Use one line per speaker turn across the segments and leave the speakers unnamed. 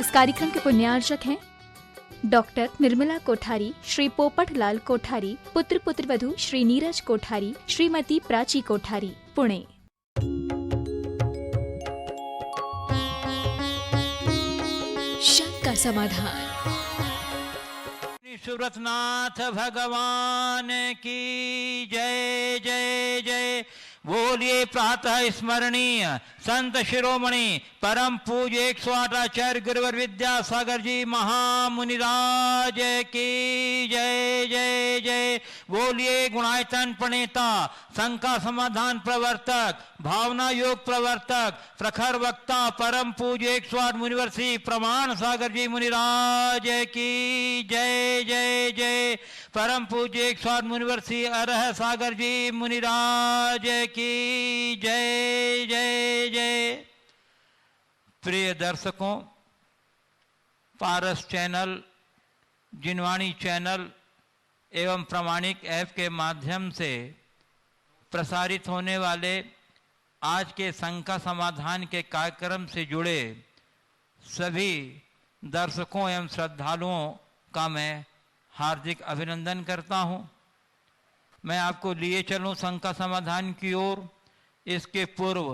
इस कार्यक्रम के पुण्यार्चक हैं डॉक्टर निर्मला कोठारी, श्री पोपट लाल कोठारी, पुत्र पुत्रवधू श्री नीरज कोठारी, श्रीमती प्राची कोठारी, पुणे। शंका समाधान।
सुव्रतनाथ भगवान की जय जय जय। बोलिए प्रातः स्मरणीय संत शिरोमणि परम पूज्य 108 आचार्य गुरुवर विद्यासागर जी महामुनिराज की जय जय जय। बोलिए गुणायतन प्रणेता, शंका समाधान प्रवर्तक, भावना योग प्रवर्तक, प्रखर वक्ता परम पूज्य 108 मुनिवर्षी प्रमाण सागर जी मुनिराज की जय जय जय। परम पूज्य 108 मुनिवर्षी अरह सागर जी मुनिराज की जय जय जय। प्रिय दर्शकों, पारस चैनल, जिनवाणी चैनल एवं प्रामाणिक ऐप के माध्यम से प्रसारित होने वाले आज के शंका समाधान के कार्यक्रम से जुड़े सभी दर्शकों एवं श्रद्धालुओं का मैं हार्दिक अभिनंदन करता हूं। मैं आपको लिए चलूं शंका समाधान की ओर। इसके पूर्व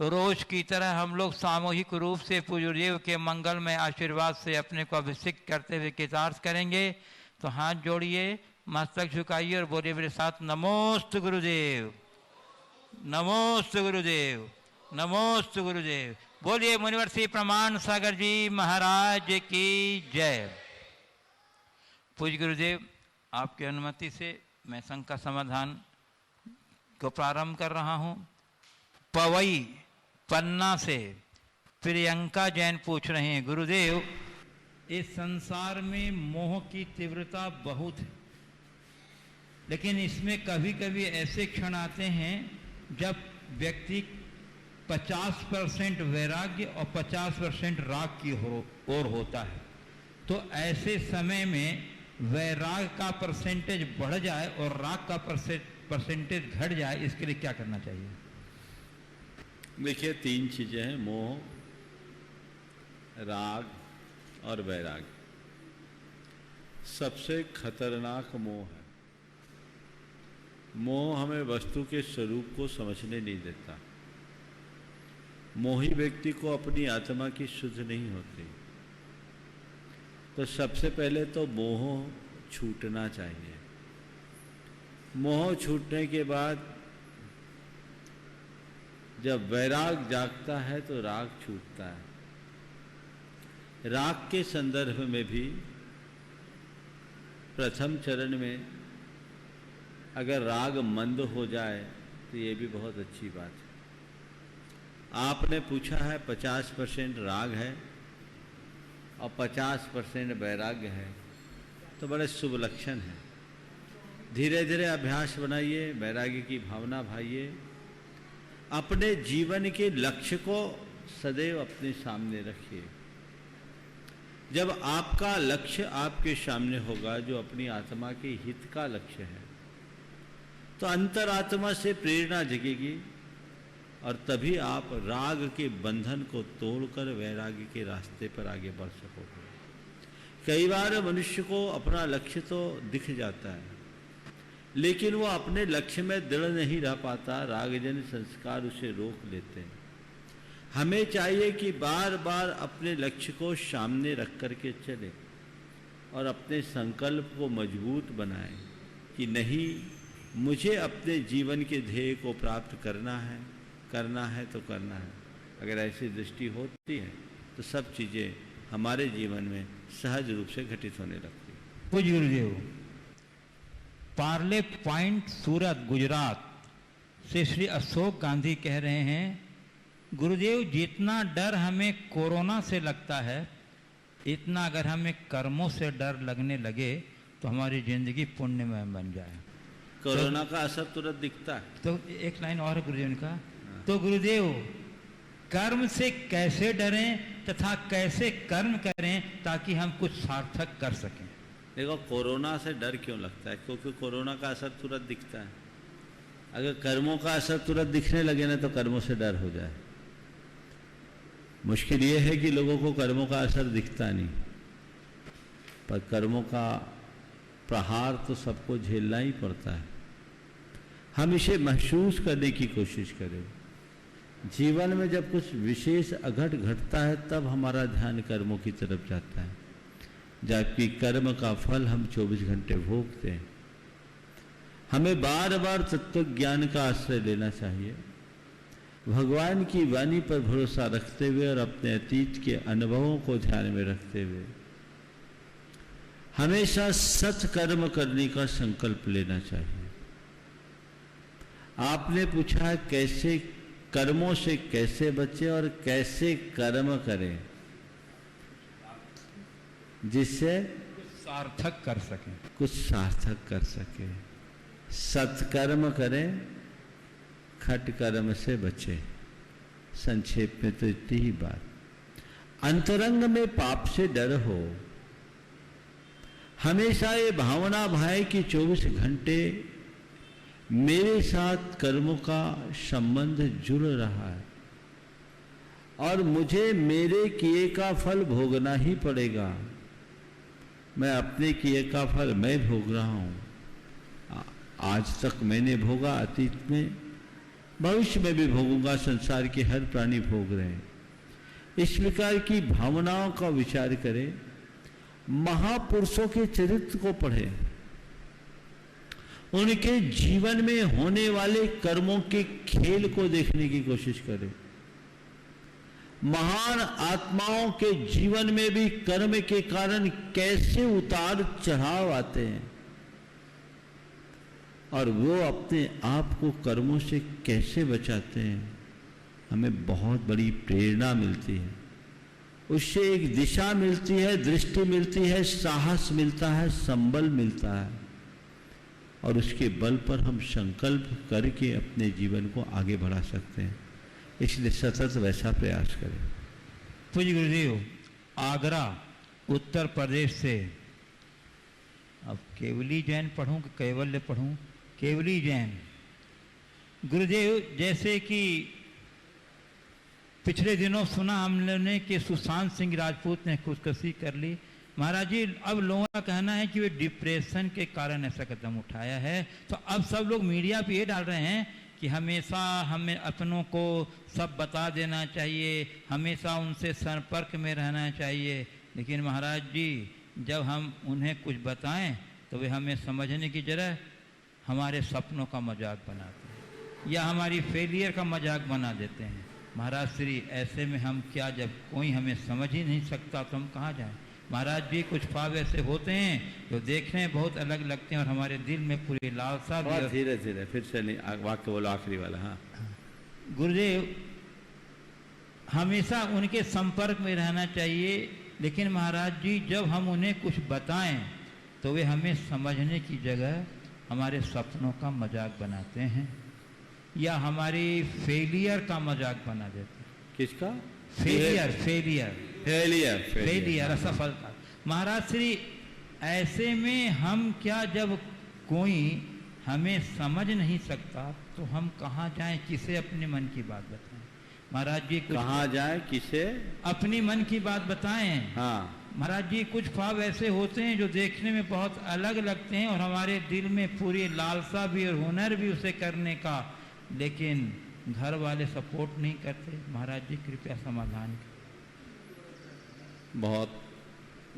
रोज की तरह हम लोग सामूहिक रूप से पूज्यदेव के मंगलमय आशीर्वाद से अपने को अभिषेक करते हुए कृतार्थ करेंगे। तो हाथ जोड़िए, मस्तक झुकाइए और बोलिए मेरे साथ, नमोस्तु गुरुदेव, नमोस्तु गुरुदेव, नमोस्तु गुरुदेव। बोलिए मुनिवर्षी प्रमाण सागर जी महाराज की जय। पूज्य गुरुदेव, आपकी अनुमति से मैं शंका समाधान को प्रारंभ कर रहा हूं। पवई पन्ना से प्रियंका जैन पूछ रहे हैं, गुरुदेव इस संसार में मोह की तीव्रता बहुत है, लेकिन इसमें कभी कभी ऐसे क्षण आते हैं जब व्यक्ति 50% वैराग्य और 50% राग की ओर होता है। तो ऐसे समय में वैराग का परसेंटेज बढ़ जाए और राग का परसेंटेज घट जाए, इसके लिए क्या करना चाहिए?
देखिए, 3 चीजें हैं, मोह, राग और वैराग। सबसे खतरनाक मोह है। मोह हमें वस्तु के स्वरूप को समझने नहीं देता। मोही व्यक्ति को अपनी आत्मा की शुद्ध नहीं होती। तो सबसे पहले तो मोह छूटना चाहिए। मोह छूटने के बाद जब वैराग जागता है तो राग छूटता है। राग के संदर्भ में भी प्रथम चरण में अगर राग मंद हो जाए तो ये भी बहुत अच्छी बात है। आपने पूछा है 50% राग है और 50% वैराग्य है, तो बड़े शुभ लक्षण है। धीरे धीरे अभ्यास बनाइए, वैराग्य की भावना भाइये। अपने जीवन के लक्ष्य को सदैव अपने सामने रखिए। जब आपका लक्ष्य आपके सामने होगा, जो अपनी आत्मा के हित का लक्ष्य है, तो अंतरात्मा से प्रेरणा जगेगी और तभी आप राग के बंधन को तोड़कर वैराग्य के रास्ते पर आगे बढ़ सकोगे। कई बार मनुष्य को अपना लक्ष्य तो दिख जाता है, लेकिन वो अपने लक्ष्य में दृढ़ नहीं रह पाता। रागजन संस्कार उसे रोक लेते हैं। हमें चाहिए कि बार बार अपने लक्ष्य को सामने रख करके चले और अपने संकल्प को मजबूत बनाएं कि नहीं, मुझे अपने जीवन के ध्येय को प्राप्त करना है तो करना है। अगर ऐसी दृष्टि होती है तो सब चीज़ें हमारे जीवन में सहज रूप से घटित होने लगती है।
पूज्य गुरुदेव, पार्ले पॉइंट सूरत गुजरात से श्री अशोक गांधी कह रहे हैं, गुरुदेव जितना डर हमें कोरोना से लगता है, इतना अगर हमें कर्मों से डर लगने लगे तो हमारी जिंदगी पुण्यमय बन जाए।
कोरोना का असर तुरंत दिखता है।
तो एक लाइन और है गुरुदेव का, तो गुरुदेव कर्म से कैसे डरें तथा कैसे कर्म करें ताकि हम कुछ सार्थक कर सकें?
देखो, कोरोना से डर क्यों लगता है? क्योंकि कोरोना का असर तुरंत दिखता है। अगर कर्मों का असर तुरंत दिखने लगे ना तो कर्मों से डर हो जाए। मुश्किल ये है कि लोगों को कर्मों का असर दिखता नहीं, पर कर्मों का प्रहार तो सबको झेलना ही पड़ता है। हम इसे महसूस करने की कोशिश करें। जीवन में जब कुछ विशेष अघट घटता है तब हमारा ध्यान कर्मों की तरफ जाता है, जबकि कर्म का फल हम 24 घंटे भोगते हैं। हमें बार बार तत्व ज्ञान का आश्रय लेना चाहिए, भगवान की वाणी पर भरोसा रखते हुए और अपने अतीत के अनुभवों को ध्यान में रखते हुए हमेशा सत्कर्म करने का संकल्प लेना चाहिए। आपने पूछा कैसे कर्मों से कैसे बचे और कैसे कर्म करें जिससे
सार्थक कर सकें,
कुछ सार्थक कर सके। सत्कर्म करें, खट कर्म से बचे। संक्षेप में तो इतनी ही बात। अंतरंग में पाप से डर हो। हमेशा ये भावना भाए कि 24 घंटे मेरे साथ कर्मों का संबंध जुड़ रहा है और मुझे मेरे किए का फल भोगना ही पड़ेगा। मैं अपने किए का फल मैं भोग रहा हूं। आज तक मैंने भोगा, अतीत में, भविष्य में भी भोगूंगा। संसार के हर प्राणी भोग रहे हैं। इस प्रकार की भावनाओं का विचार करें। महापुरुषों के चरित्र को पढ़ें, उनके जीवन में होने वाले कर्मों के खेल को देखने की कोशिश करें। महान आत्माओं के जीवन में भी कर्म के कारण कैसे उतार चढ़ाव आते हैं और वो अपने आप को कर्मों से कैसे बचाते हैं। हमें बहुत बड़ी प्रेरणा मिलती है, उससे एक दिशा मिलती है, दृष्टि मिलती है, साहस मिलता है, संबल मिलता है और उसके बल पर हम संकल्प करके अपने जीवन को आगे बढ़ा सकते हैं। इसलिए सतत वैसा प्रयास करें।
पूज्य गुरुदेव, आगरा उत्तर प्रदेश से, अब केवली जैन पढ़ूं कि कैवल्य पढ़ूं? केवली जैन। गुरुदेव, जैसे कि पिछले दिनों सुना हमने ने कि सुशांत सिंह राजपूत ने खुदकुशी कर ली। महाराज जी, अब लोगों का कहना है कि वे डिप्रेशन के कारण ऐसा कदम उठाया है। तो अब सब लोग मीडिया पे ये डाल रहे हैं कि हमेशा हमें अपनों को सब बता देना चाहिए, हमेशा उनसे संपर्क में रहना चाहिए। लेकिन महाराज जी, जब हम उन्हें कुछ बताएं तो वे हमें समझने की जगह हमारे सपनों का मजाक बनाते हैं या हमारी फेलियर का मजाक बना देते हैं। महाराज श्री, ऐसे में हम क्या, जब कोई हमें समझ ही नहीं सकता तो हम कहाँ जाएं? महाराज जी, कुछ ख्वाब ऐसे होते हैं जो देखने में बहुत अलग लगते हैं और हमारे दिल में पूरी लालसा भी।
धीरे धीरे फिर से नहीं, वाक्य बोलो आखिरी वाला। हाँ
गुरुदेव, हमेशा उनके संपर्क में रहना चाहिए। लेकिन महाराज जी, जब हम उन्हें कुछ बताएं तो वे हमें समझने की जगह हमारे सपनों का मजाक बनाते हैं या हमारी फेलियर का मजाक बना देते हैं।
किसका?
फेलियर, फेलियर,
फेलियर,
फेलियर, असफलता। महाराज श्री, ऐसे में हम क्या, जब कोई हमें समझ नहीं सकता तो हम कहाँ जाएं, किसे अपने मन की बात बताएं? महाराज जी,
कहाँ जाएं, किसे
अपनी मन की बात बताएं?
हाँ
महाराज जी, कुछ ख्वाब ऐसे होते हैं जो देखने में बहुत अलग लगते हैं और हमारे दिल में पूरी लालसा भी और हुनर भी उसे करने का, लेकिन घर वाले सपोर्ट नहीं करते। महाराज जी, कृपया समाधान करें।
बहुत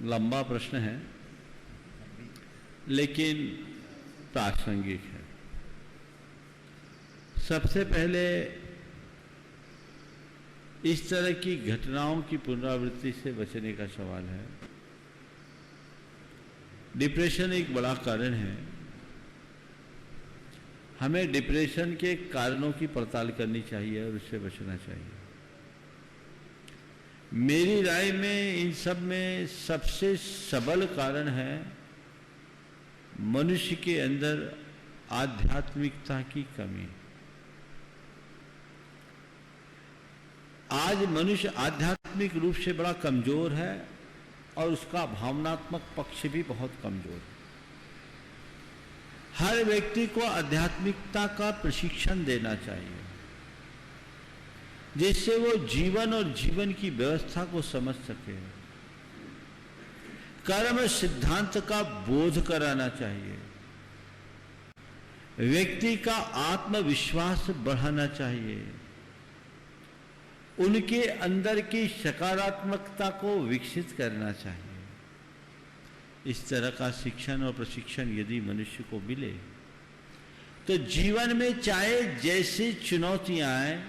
लंबा प्रश्न है लेकिन प्रासंगिक है। सबसे पहले इस तरह की घटनाओं की पुनरावृत्ति से बचने का सवाल है। डिप्रेशन एक बड़ा कारण है। हमें डिप्रेशन के कारणों की पड़ताल करनी चाहिए और उससे बचना चाहिए। मेरी राय में इन सब में सबसे सबल कारण है मनुष्य के अंदर आध्यात्मिकता की कमी। आज मनुष्य आध्यात्मिक रूप से बड़ा कमजोर है और उसका भावनात्मक पक्ष भी बहुत कमजोर है। हर व्यक्ति को आध्यात्मिकता का प्रशिक्षण देना चाहिए। जिससे वो जीवन और जीवन की व्यवस्था को समझ सके। कर्म सिद्धांत का बोध कराना चाहिए। व्यक्ति का आत्मविश्वास बढ़ाना चाहिए। उनके अंदर की सकारात्मकता को विकसित करना चाहिए। इस तरह का शिक्षण और प्रशिक्षण यदि मनुष्य को मिले तो जीवन में चाहे जैसी चुनौतियां आए,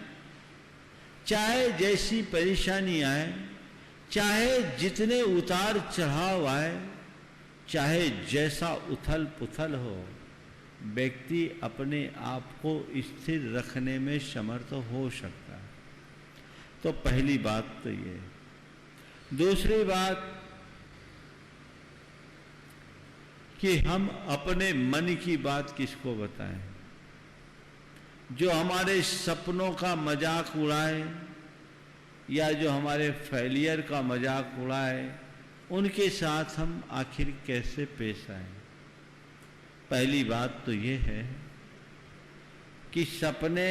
चाहे जैसी परेशानी आए, चाहे जितने उतार चढ़ाव आए, चाहे जैसा उथल पुथल हो, व्यक्ति अपने आप को स्थिर रखने में समर्थ हो सकता है। तो पहली बात तो ये। दूसरी बात कि हम अपने मन की बात किसको बताएं। जो हमारे सपनों का मजाक उड़ाए या जो हमारे फेलियर का मजाक उड़ाए, उनके साथ हम आखिर कैसे पेश आए। पहली बात तो ये है कि सपने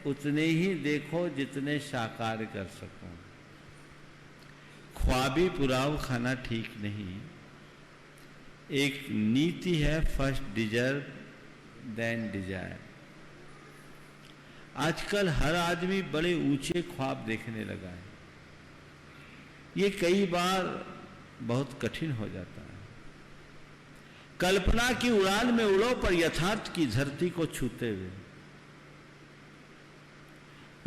उतने ही देखो जितने साकार कर सको। ख्वाबी पुलाव खाना ठीक नहीं। एक नीति है, फर्स्ट डिजर्व देन डिजायर। आजकल हर आदमी बड़े ऊंचे ख्वाब देखने लगा है। ये कई बार बहुत कठिन हो जाता है। कल्पना की उड़ान में उड़ो पर यथार्थ की धरती को छूते हुए।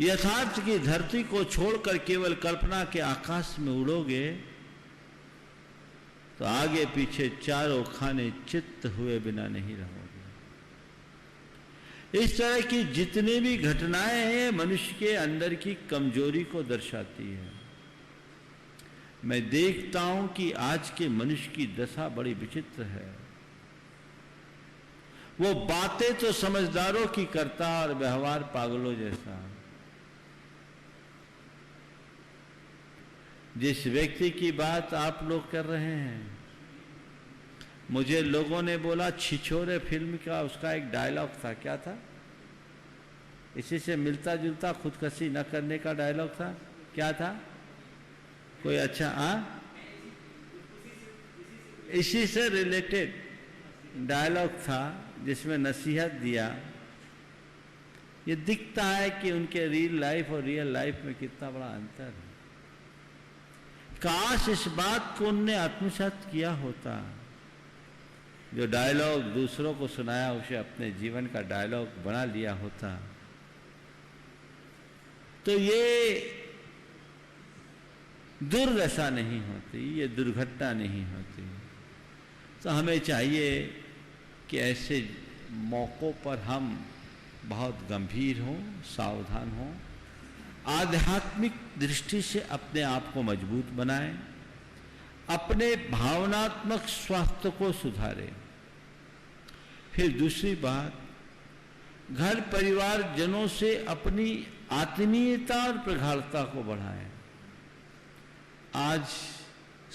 यथार्थ की धरती को छोड़कर केवल कल्पना के आकाश में उड़ोगे तो आगे पीछे चारों खाने चित्त हुए बिना नहीं रहोगे। इस तरह की जितनी भी घटनाएं हैं मनुष्य के अंदर की कमजोरी को दर्शाती है। मैं देखता हूं कि आज के मनुष्य की दशा बड़ी विचित्र है। वो बातें तो समझदारों की करता और व्यवहार पागलों जैसा। जिस व्यक्ति की बात आप लोग कर रहे हैं, मुझे लोगों ने बोला छिछोरे फिल्म का उसका एक डायलॉग था। क्या था? इसी से मिलता जुलता, खुदकशी न करने का डायलॉग था। क्या था? कोई अच्छा इसी से रिलेटेड डायलॉग था जिसमें नसीहत दिया। ये दिखता है कि उनके रियल लाइफ और रियल लाइफ में कितना बड़ा अंतर है। काश इस बात को उनने आत्मसात किया होता। जो डायलॉग दूसरों को सुनाया उसे अपने जीवन का डायलॉग बना लिया होता तो ये दुर्दशा नहीं होती, ये दुर्घटना नहीं होती। तो हमें चाहिए कि ऐसे मौक़ों पर हम बहुत गंभीर हों, सावधान हों, आध्यात्मिक दृष्टि से अपने आप को मजबूत बनाएं, अपने भावनात्मक स्वास्थ्य को सुधारें। फिर दूसरी बात, घर परिवार जनों से अपनी आत्मीयता और प्रगाढ़ता को बढ़ाएं। आज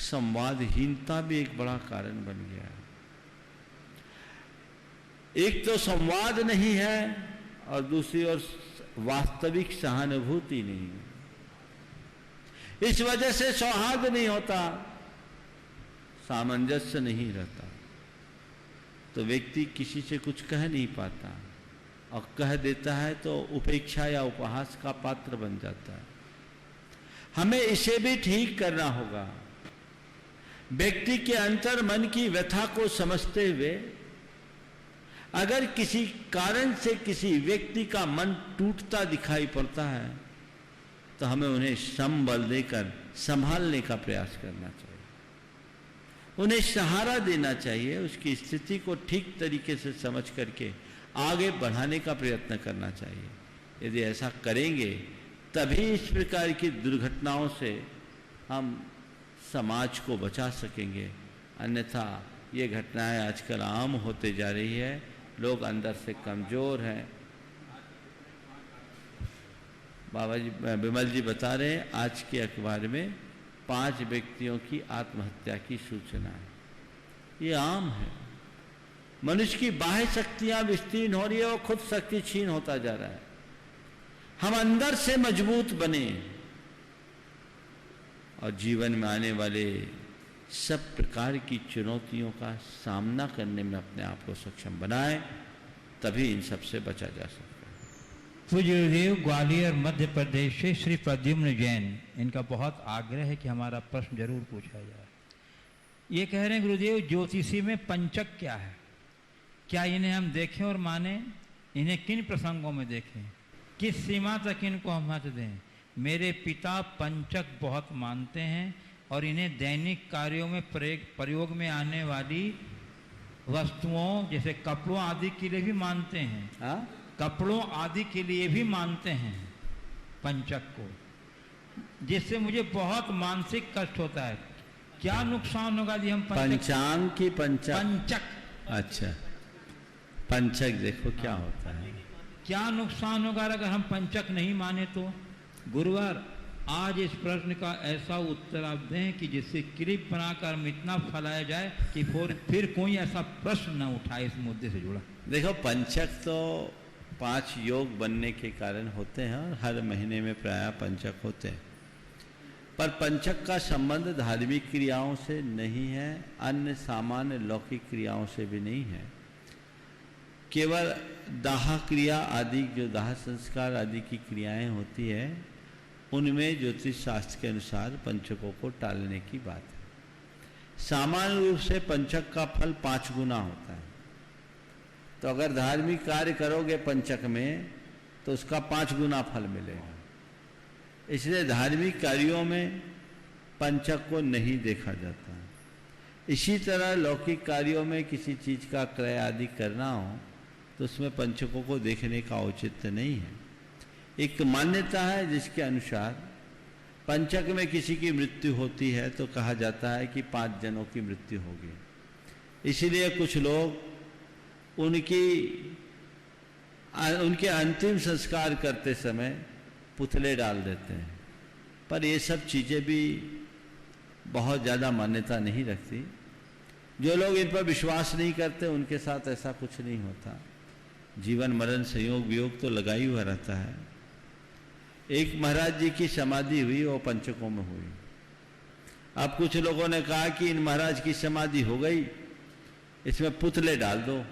संवादहीनता भी एक बड़ा कारण बन गया है। एक तो संवाद नहीं है और दूसरी ओर वास्तविक सहानुभूति नहीं है। इस वजह से सौहार्द नहीं होता, सामंजस्य नहीं रहता, तो व्यक्ति किसी से कुछ कह नहीं पाता और कह देता है तो उपेक्षा या उपहास का पात्र बन जाता है। हमें इसे भी ठीक करना होगा। व्यक्ति के अंतर मन की व्यथा को समझते हुए अगर किसी कारण से किसी व्यक्ति का मन टूटता दिखाई पड़ता है तो हमें उन्हें संबल देकर संभालने का प्रयास करना चाहिए, उन्हें सहारा देना चाहिए, उसकी स्थिति को ठीक तरीके से समझ करके आगे बढ़ाने का प्रयत्न करना चाहिए। यदि ऐसा करेंगे तभी इस प्रकार की दुर्घटनाओं से हम समाज को बचा सकेंगे। अन्यथा ये घटनाएं आजकल आम होते जा रही है। लोग अंदर से कमज़ोर हैं। बाबा जी, विमल जी बता रहे हैं आज के अखबार में 5 व्यक्तियों की आत्महत्या की सूचना है। ये आम है। मनुष्य की बाह्य शक्तियां विस्तीर्ण हो रही है और खुद शक्ति छीन होता जा रहा है। हम अंदर से मजबूत बने और जीवन में आने वाले सब प्रकार की चुनौतियों का सामना करने में अपने आप को सक्षम बनाए, तभी इन सब से बचा जा सकता है।
पूज्य गुरुदेव, ग्वालियर मध्य प्रदेश से श्री प्रद्युम्न जैन, इनका बहुत आग्रह है कि हमारा प्रश्न जरूर पूछा जाए। ये कह रहे हैं गुरुदेव, ज्योतिषी में पंचक क्या है? क्या इन्हें हम देखें और माने? इन्हें किन प्रसंगों में देखें? किस सीमा तक इनको हम महत्व दें? मेरे पिता पंचक बहुत मानते हैं और इन्हें दैनिक कार्यों में प्रयोग में आने वाली वस्तुओं जैसे कपड़ों आदि के लिए भी मानते हैं।
हाँ?
कपड़ों आदि के लिए भी मानते हैं पंचक को, जिससे मुझे बहुत मानसिक कष्ट होता है। क्या नुकसान होगा यदि हम
पंचांग की
पंचक?
अच्छा, पंचक देखो क्या होता है।
क्या नुकसान होगा अगर हम पंचक नहीं माने तो? गुरुवार, आज इस प्रश्न का ऐसा उत्तर आप दें कि जिससे क्लिप बनाकर हम इतना फैलाया जाए कि फिर कोई ऐसा प्रश्न न उठाए इस मुद्दे से जुड़ा।
देखो, पंचक तो 5 योग बनने के कारण होते हैं और हर महीने में प्रायः पंचक होते हैं, पर पंचक का संबंध धार्मिक क्रियाओं से नहीं है, अन्य सामान्य लौकिक क्रियाओं से भी नहीं है। केवल दाह क्रिया आदि, जो दाह संस्कार आदि की क्रियाएं होती है, उनमें ज्योतिष शास्त्र के अनुसार पंचकों को टालने की बात है। सामान्य रूप से पंचक का फल 5 गुना होता है। तो अगर धार्मिक कार्य करोगे पंचक में तो उसका 5 गुना फल मिलेगा। इसलिए धार्मिक कार्यों में पंचक को नहीं देखा जाता। इसी तरह लौकिक कार्यों में किसी चीज का क्रय आदि करना हो तो उसमें पंचकों को देखने का औचित्य नहीं है। एक मान्यता है जिसके अनुसार पंचक में किसी की मृत्यु होती है तो कहा जाता है कि 5 जनों की मृत्यु होगी। इसीलिए कुछ लोग उनके अंतिम संस्कार करते समय पुतले डाल देते हैं, पर ये सब चीज़ें भी बहुत ज़्यादा मान्यता नहीं रखती। जो लोग इन पर विश्वास नहीं करते उनके साथ ऐसा कुछ नहीं होता। जीवन मरण संयोग वियोग तो लगा ही हुआ रहता है। एक महाराज जी की समाधि हुई, वो पंचकों में हुई। अब कुछ लोगों ने कहा कि इन महाराज की समाधि हो गई, इसमें पुतले डाल दो,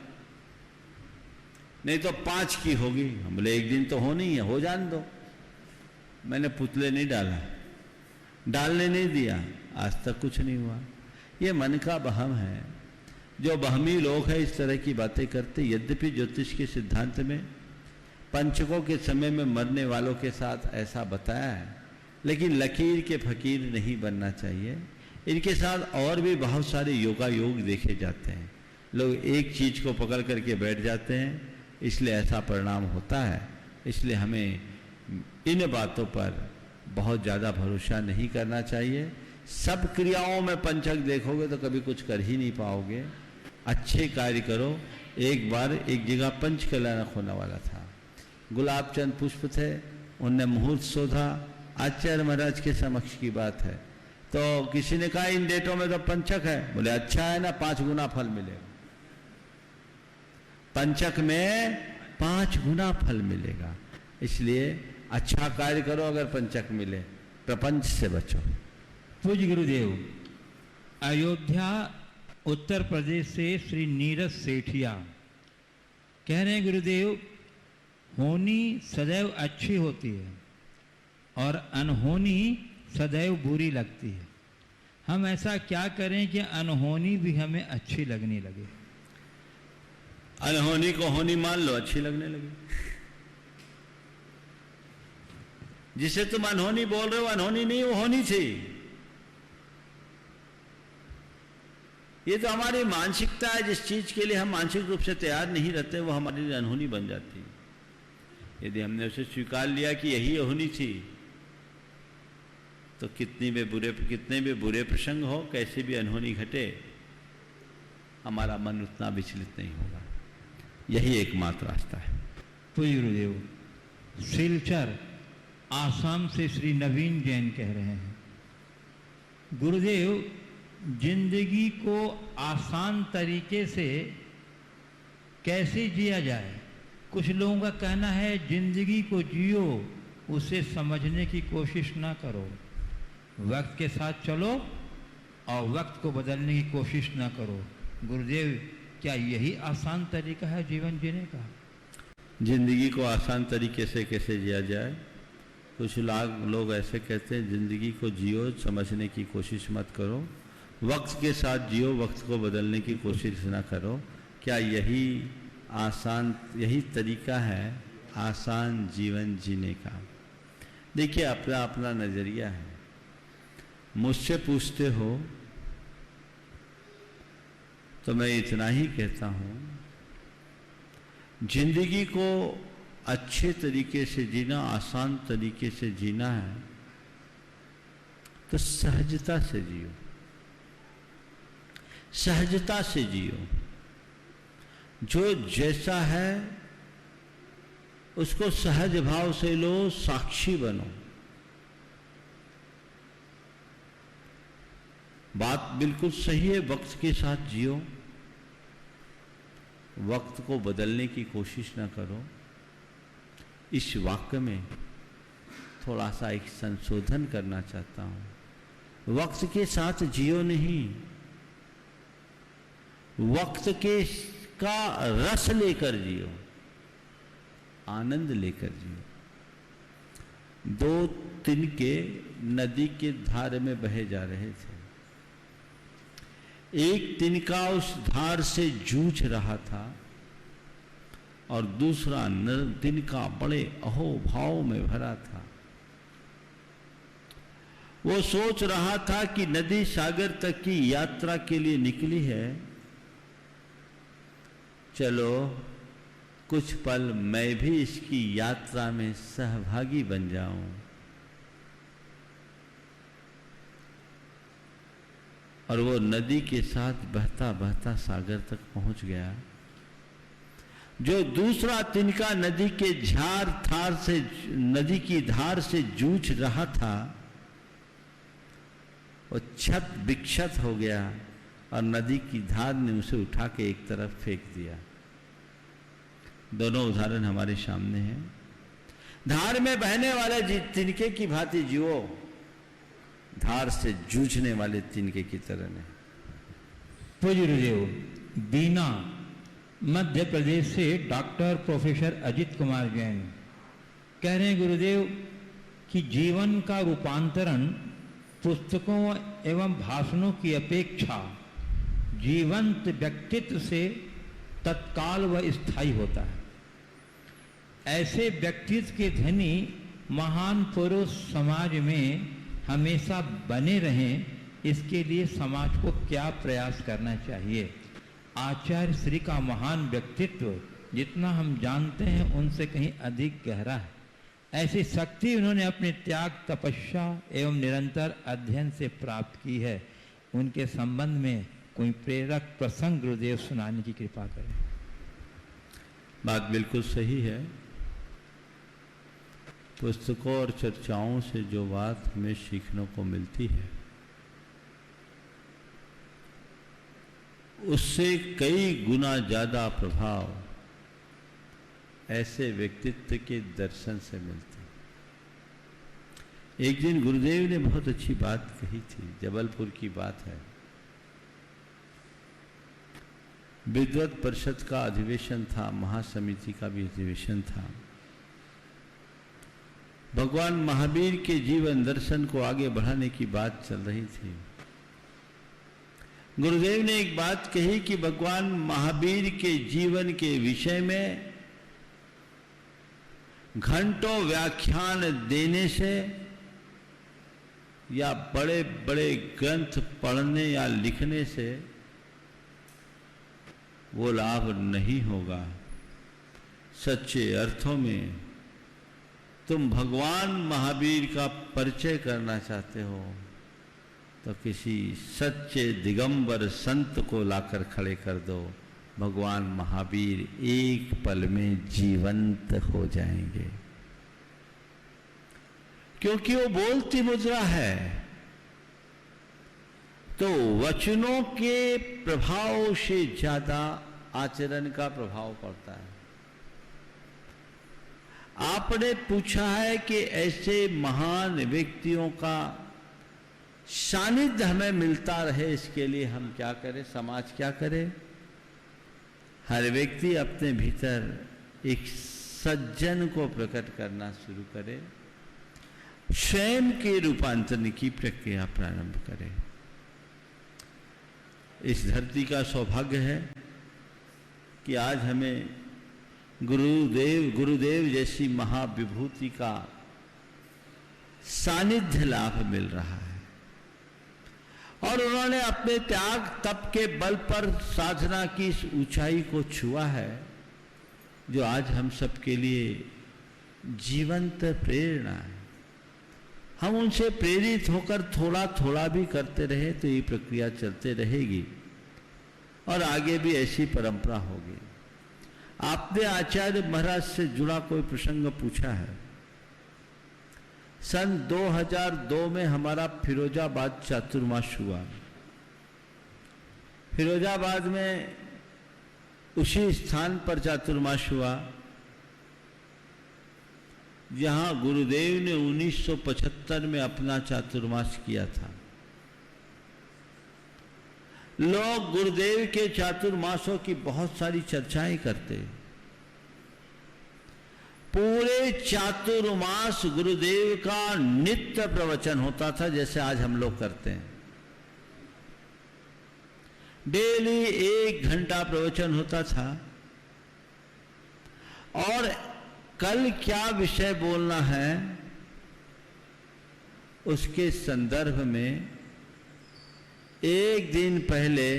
नहीं तो 5 की होगी। हम बोले एक दिन तो होनी है, हो जान दो। मैंने पुतले नहीं डाला, डालने नहीं दिया, आज तक कुछ नहीं हुआ। ये मन का वहम है। जो वहमी लोग हैं इस तरह की बातें करते। यद्यपि ज्योतिष के सिद्धांत में पंचकों के समय में मरने वालों के साथ ऐसा बताया है, लेकिन लकीर के फकीर नहीं बनना चाहिए। इनके साथ और भी बहुत सारे योगा योग देखे जाते हैं। लोग एक चीज को पकड़ करके बैठ जाते हैं, इसलिए ऐसा परिणाम होता है। इसलिए हमें इन बातों पर बहुत ज़्यादा भरोसा नहीं करना चाहिए। सब क्रियाओं में पंचक देखोगे तो कभी कुछ कर ही नहीं पाओगे। अच्छे कार्य करो। एक बार एक जगह पंचकल्याणक होने वाला था, गुलाब चंद पुष्प थे, उनने मुहूर्त शोधा। आचार्य महाराज के समक्ष की बात है, तो किसी ने कहा इन डेटों में तो पंचक है। बोले अच्छा है ना, 5 गुना फल मिलेगा। पंचक में 5 गुना फल मिलेगा। इसलिए अच्छा कार्य करो अगर पंचक मिले, प्रपंच से बचो।
पूज्य गुरुदेव, अयोध्या उत्तर प्रदेश से श्री नीरज सेठिया कह रहे हैं, गुरुदेव होनी सदैव अच्छी होती है और अनहोनी सदैव बुरी लगती है। हम ऐसा क्या करें कि अनहोनी भी हमें अच्छी लगने लगे?
अनहोनी को होनी मान लो, अच्छी लगने लगी। जिसे तुम अनहोनी बोल रहे हो अनहोनी नहीं, वो होनी थी। ये तो हमारी मानसिकता है। जिस चीज के लिए हम मानसिक रूप से तैयार नहीं रहते वो हमारे लिए अनहोनी बन जाती है। यदि हमने उसे स्वीकार लिया कि यही होनी थी, तो कितने भी बुरे प्रसंग हो, कैसे भी अनहोनी घटे, हमारा मन उतना विचलित नहीं होगा। यही एकमात्र रास्ता है।
पूज्य गुरुदेव, सिलचर आसाम से श्री नवीन जैन कह रहे हैं, गुरुदेव जिंदगी को आसान तरीके से कैसे जिया जाए? कुछ लोगों का कहना है जिंदगी को जियो उसे समझने की कोशिश ना करो। वक्त के साथ चलो और वक्त को बदलने की कोशिश ना करो। गुरुदेव, क्या यही आसान तरीका है जीवन जीने का?
जिंदगी को आसान तरीके से कैसे जिया जाए? कुछ लोग ऐसे कहते हैं, जिंदगी को जियो, समझने की कोशिश मत करो, वक्त के साथ जियो, वक्त को बदलने की कोशिश ना करो। क्या यही तरीका है आसान जीवन जीने का? देखिए, अपना अपना नजरिया है। मुझसे पूछते हो तो मैं इतना ही कहता हूं, जिंदगी को अच्छे तरीके से जीना, आसान तरीके से जीना है तो सहजता से जियो, सहजता से जियो। जो जैसा है उसको सहज भाव से लो, साक्षी बनो। बात बिल्कुल सही है, वक्त के साथ जियो, वक्त को बदलने की कोशिश ना करो। इस वाक्य में थोड़ा सा एक संशोधन करना चाहता हूं। वक्त के साथ जियो नहीं, वक्त का रस लेकर जियो, आनंद लेकर जियो। 2 तिनके नदी के धार में बहे जा रहे थे। एक तिनका उस धार से जूझ रहा था और दूसरा तिनका बड़े अहोभाव में भरा था। वो सोच रहा था कि नदी सागर तक की यात्रा के लिए निकली है, चलो कुछ पल मैं भी इसकी यात्रा में सहभागी बन जाऊं। और वो नदी के साथ बहता बहता सागर तक पहुंच गया। जो दूसरा तिनका नदी की धार से जूझ रहा था, वो छत विक्षत हो गया और नदी की धार ने उसे उठा के एक तरफ फेंक दिया। दोनों उदाहरण हमारे सामने हैं। धार में बहने वाले तिनके की भांति जियो, धार से जूझने वाले तिनके की तरह नहीं।
पूज्य गुरुदेव, बीना मध्य प्रदेश से डॉक्टर प्रोफेसर अजित कुमार जैन कह रहे हैं गुरुदेव कि जीवन का रूपांतरण पुस्तकों एवं भाषणों की अपेक्षा जीवंत व्यक्तित्व से तत्काल व स्थायी होता है। ऐसे व्यक्तित्व के धनी महान पुरुष समाज में हमेशा बने रहें, इसके लिए समाज को क्या प्रयास करना चाहिए? आचार्य श्री का महान व्यक्तित्व जितना हम जानते हैं उनसे कहीं अधिक गहरा है। ऐसी शक्ति उन्होंने अपने त्याग, तपस्या एवं निरंतर अध्ययन से प्राप्त की है। उनके संबंध में कोई प्रेरक प्रसंग गुरुदेव सुनाने की कृपा करें।
बात बिल्कुल सही है। पुस्तकों और चर्चाओं से जो बात हमें सीखने को मिलती है, उससे कई गुना ज्यादा प्रभाव ऐसे व्यक्तित्व के दर्शन से मिलते। एक दिन गुरुदेव ने बहुत अच्छी बात कही थी, जबलपुर की बात है। विद्वत परिषद का अधिवेशन था, महासमिति का भी अधिवेशन था। भगवान महावीर के जीवन दर्शन को आगे बढ़ाने की बात चल रही थी। गुरुदेव ने एक बात कही कि भगवान महावीर के जीवन के विषय में घंटों व्याख्यान देने से या बड़े बड़े ग्रंथ पढ़ने या लिखने से वो लाभ नहीं होगा। सच्चे अर्थों में तुम भगवान महावीर का परिचय करना चाहते हो तो किसी सच्चे दिगंबर संत को लाकर खड़े कर दो। भगवान महावीर एक पल में जीवंत हो जाएंगे, क्योंकि वो बोलती मुद्रा है। तो वचनों के प्रभाव से ज्यादा आचरण का प्रभाव पड़ता है। आपने पूछा है कि ऐसे महान व्यक्तियों का सानिध्य हमें मिलता रहे, इसके लिए हम क्या करें, समाज क्या करे। हर व्यक्ति अपने भीतर एक सज्जन को प्रकट करना शुरू करे, स्वयं के रूपांतरण की प्रक्रिया प्रारंभ करे। इस धरती का सौभाग्य है कि आज हमें गुरुदेव जैसी महाविभूति का सानिध्य लाभ मिल रहा है, और उन्होंने अपने त्याग तप के बल पर साधना की इस ऊंचाई को छुआ है जो आज हम सबके लिए जीवंत प्रेरणा है। हम उनसे प्रेरित होकर थोड़ा थोड़ा भी करते रहे तो ये प्रक्रिया चलते रहेगी और आगे भी ऐसी परंपरा होगी। आपने आचार्य महाराज से जुड़ा कोई प्रसंग पूछा है। सन 2002 में हमारा फिरोजाबाद चातुर्मास हुआ। फिरोजाबाद में उसी स्थान पर चातुर्मास हुआ जहां गुरुदेव ने 1975 में अपना चातुर्मास किया था। लोग गुरुदेव के चातुर्मासों की बहुत सारी चर्चाएं करते। पूरे चातुर्मास गुरुदेव का नित्य प्रवचन होता था, जैसे आज हम लोग करते हैं। डेली 1 घंटा प्रवचन होता था, और कल क्या विषय बोलना है उसके संदर्भ में एक दिन पहले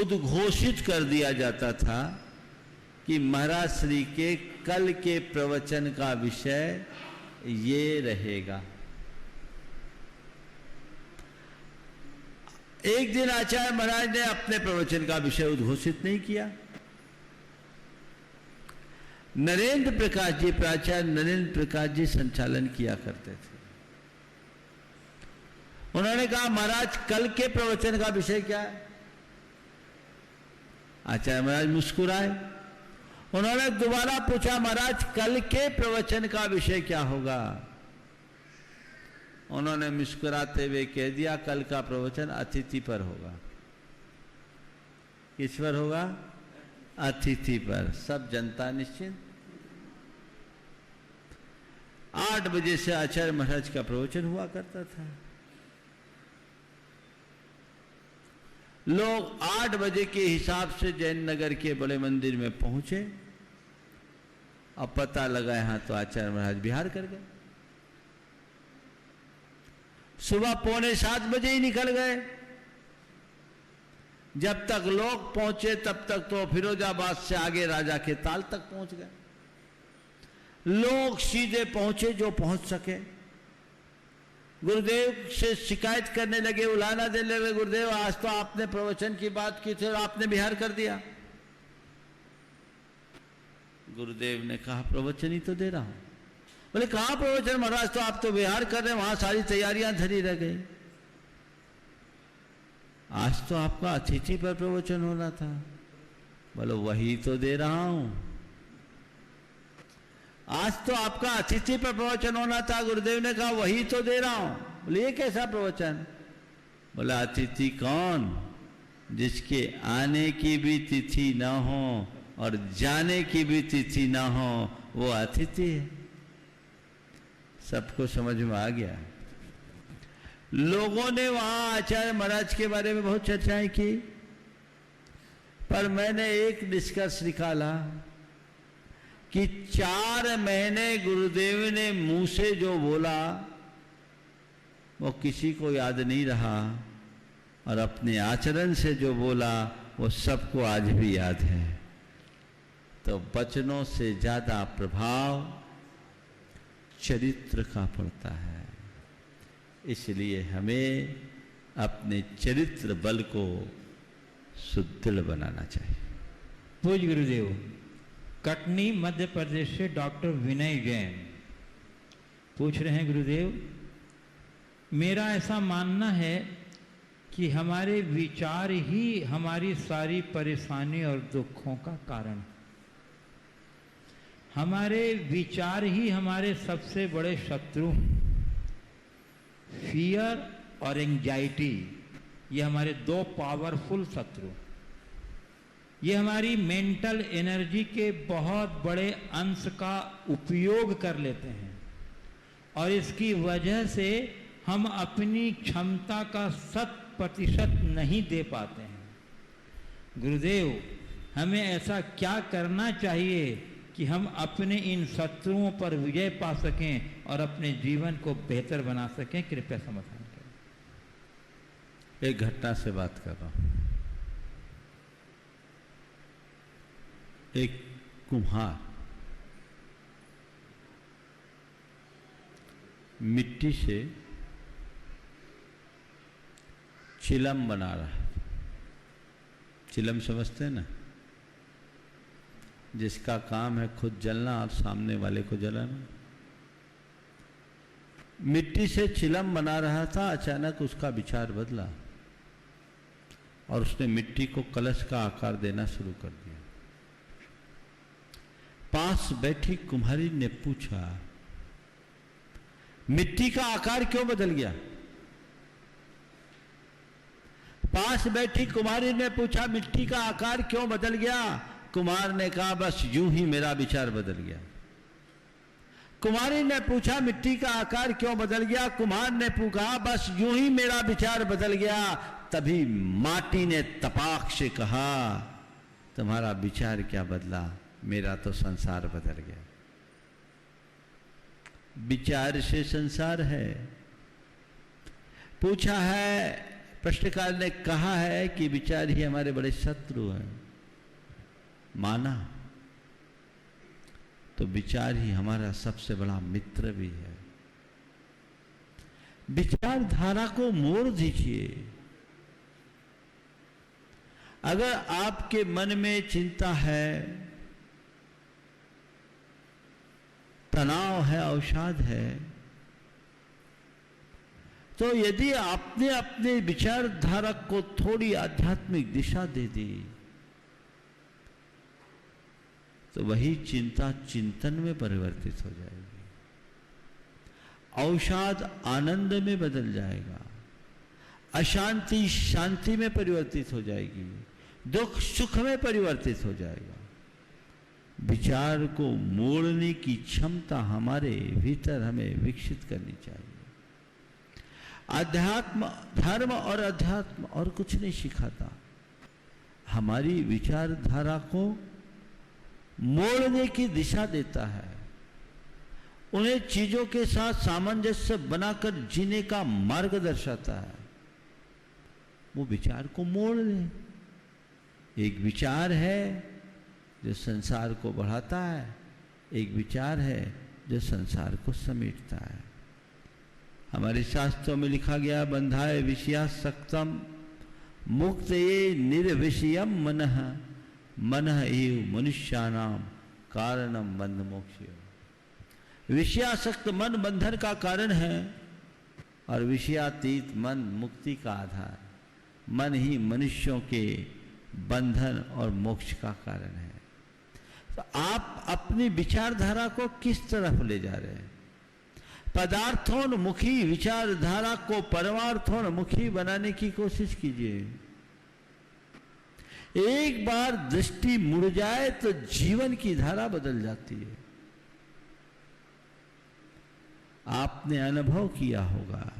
उद्घोषित कर दिया जाता था कि महाराज श्री के कल के प्रवचन का विषय ये रहेगा। एक दिन आचार्य महाराज ने अपने प्रवचन का विषय उद्घोषित नहीं किया। नरेंद्र प्रकाश जी, प्राचार्य नरेंद्र प्रकाश जी संचालन किया करते थे। उन्होंने कहा महाराज कल के प्रवचन का विषय क्या है? आचार्य महाराज मुस्कुराए। उन्होंने दोबारा पूछा महाराज कल के प्रवचन का विषय क्या होगा? उन्होंने मुस्कुराते हुए कह दिया कल का प्रवचन अतिथि पर होगा। किस पर होगा? अतिथि पर। सब जनता निश्चिंत। 8 बजे से आचार्य महाराज का प्रवचन हुआ करता था। लोग 8 बजे के हिसाब से जैन नगर के बड़े मंदिर में पहुंचे। अब पता लगा यहां तो आचार्य महाराज बिहार कर गए। सुबह 6:45 बजे ही निकल गए। जब तक लोग पहुंचे तब तक तो फिरोजाबाद से आगे राजा के ताल तक पहुंच गए। लोग सीधे पहुंचे जो पहुंच सके। गुरुदेव से शिकायत करने लगे, उलाहना देने लगे, गुरुदेव आज तो आपने प्रवचन की बात की थी और आपने बिहार कर दिया। गुरुदेव ने कहा प्रवचन ही तो दे रहा हूं। बोले कहां प्रवचन महाराज? तो आप तो बिहार कर रहे हैं, वहां सारी तैयारियां धरी रह गई। आज तो आपका अतिथि पर प्रवचन होना था। बोलो वही तो दे रहा हूं। आज तो आपका अतिथि पर प्रवचन होना था। गुरुदेव ने कहा वही तो दे रहा हूं। बोले ये कैसा प्रवचन? बोला अतिथि कौन? जिसके आने की भी तिथि ना हो और जाने की भी तिथि ना हो, वो अतिथि है। सबको समझ में आ गया। लोगों ने वहां आचार्य महाराज के बारे में बहुत चर्चाएं की, पर मैंने एक निष्कर्ष निकाला कि 4 महीने गुरुदेव ने मुंह से जो बोला वो किसी को याद नहीं रहा, और अपने आचरण से जो बोला वो सबको आज भी याद है। तो वचनों से ज्यादा प्रभाव चरित्र का पड़ता है। इसलिए हमें अपने चरित्र बल को सुदृढ़ बनाना चाहिए।
पूज्य गुरुदेव, कटनी मध्य प्रदेश से डॉक्टर विनय जैन पूछ रहे हैं, गुरुदेव मेरा ऐसा मानना है कि हमारे विचार ही हमारी सारी परेशानी और दुखों का कारण है। हमारे विचार ही हमारे सबसे बड़े शत्रु हैं। फियर और एंजाइटी, ये हमारे दो पावरफुल शत्रु, ये हमारी मेंटल एनर्जी के बहुत बड़े अंश का उपयोग कर लेते हैं और इसकी वजह से हम अपनी क्षमता का 100% नहीं दे पाते हैं। गुरुदेव, हमें ऐसा क्या करना चाहिए कि हम अपने इन शत्रुओं पर विजय पा सकें और अपने जीवन को बेहतर बना सकें? कृपया समाधान करें।
एक घटना से बात कर रहा हूं। एक कुम्हार मिट्टी से चिलम बना रहा है। चिलम समझते हैं ना, जिसका काम है खुद जलना और सामने वाले को जलाना। मिट्टी से चिलम बना रहा था, अचानक उसका विचार बदला और उसने मिट्टी को कलश का आकार देना शुरू कर दिया। पास बैठी कुम्हारी ने पूछा, मिट्टी का आकार क्यों बदल गया? पास बैठी कुम्हारी ने पूछा, मिट्टी का आकार क्यों बदल गया? कुम्हार ने कहा, बस यूं ही मेरा विचार बदल गया। कुम्हारी ने पूछा, मिट्टी का आकार क्यों बदल गया? कुम्हार ने पूछा, बस यूं ही मेरा विचार बदल गया। तभी माटी ने तपाक से कहा, तुम्हारा विचार क्या बदला, मेरा तो संसार बदल गया। विचार से संसार है। पूछा है, प्रश्नकार ने कहा है कि विचार ही हमारे बड़े शत्रु हैं। माना तो विचार ही हमारा सबसे बड़ा मित्र भी है। विचारधारा को मोड़ दीजिए। अगर आपके मन में चिंता है, तनाव है, अवसाद है, तो यदि आपने अपने विचारधारा को थोड़ी आध्यात्मिक दिशा दे दी तो वही चिंता चिंतन में परिवर्तित हो जाएगी, अवसाद आनंद में बदल जाएगा, अशांति शांति में परिवर्तित हो जाएगी, दुख सुख में परिवर्तित हो जाएगा। विचार को मोड़ने की क्षमता हमारे भीतर हमें विकसित करनी चाहिए। अध्यात्म, धर्म और अध्यात्म और कुछ नहीं सिखाता, हमारी विचारधारा को मोड़ने की दिशा देता है, उन्हें चीजों के साथ सामंजस्य बनाकर जीने का मार्ग दर्शाता है। वो विचार को मोड़ ले। एक विचार है जो संसार को बढ़ाता है, एक विचार है जो संसार को समेटता है। हमारे शास्त्रों में लिखा गया, बंधाए विषयासक्तम मुक्त ये निर्विषयम मनः, मनः एव मनुष्याणाम कारणम बंध मोक्ष। विषयासक्त मन बंधन का कारण है और विषयातीत मन मुक्ति का आधार। मन ही मनुष्यों के बंधन और मोक्ष का कारण है। तो आप अपनी विचारधारा को किस तरफ ले जा रहे हैं? पदार्थोन्मुखी विचारधारा को परमार्थोन्मुखी बनाने की कोशिश कीजिए। एक बार दृष्टि मुड़ जाए तो जीवन की धारा बदल जाती है। आपने अनुभव किया होगा,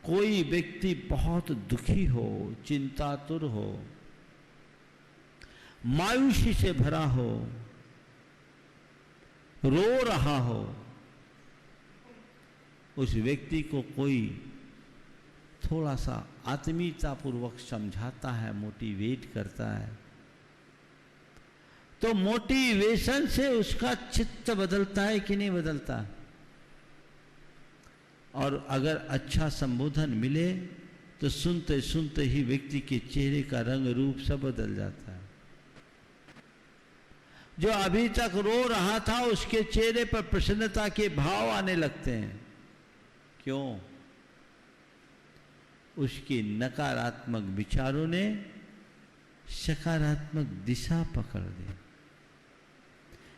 कोई व्यक्ति बहुत दुखी हो, चिंतातुर हो, मायूसी से भरा हो, रो रहा हो, उस व्यक्ति को कोई थोड़ा सा आत्मीयतापूर्वक समझाता है, मोटिवेट करता है, तो मोटिवेशन से उसका चित्त बदलता है कि नहीं बदलता? और अगर अच्छा संबोधन मिले तो सुनते सुनते ही व्यक्ति के चेहरे का रंग रूप सब बदल जाता है। जो अभी तक रो रहा था उसके चेहरे पर प्रसन्नता के भाव आने लगते हैं। क्यों? उसके नकारात्मक विचारों ने सकारात्मक दिशा पकड़ ली।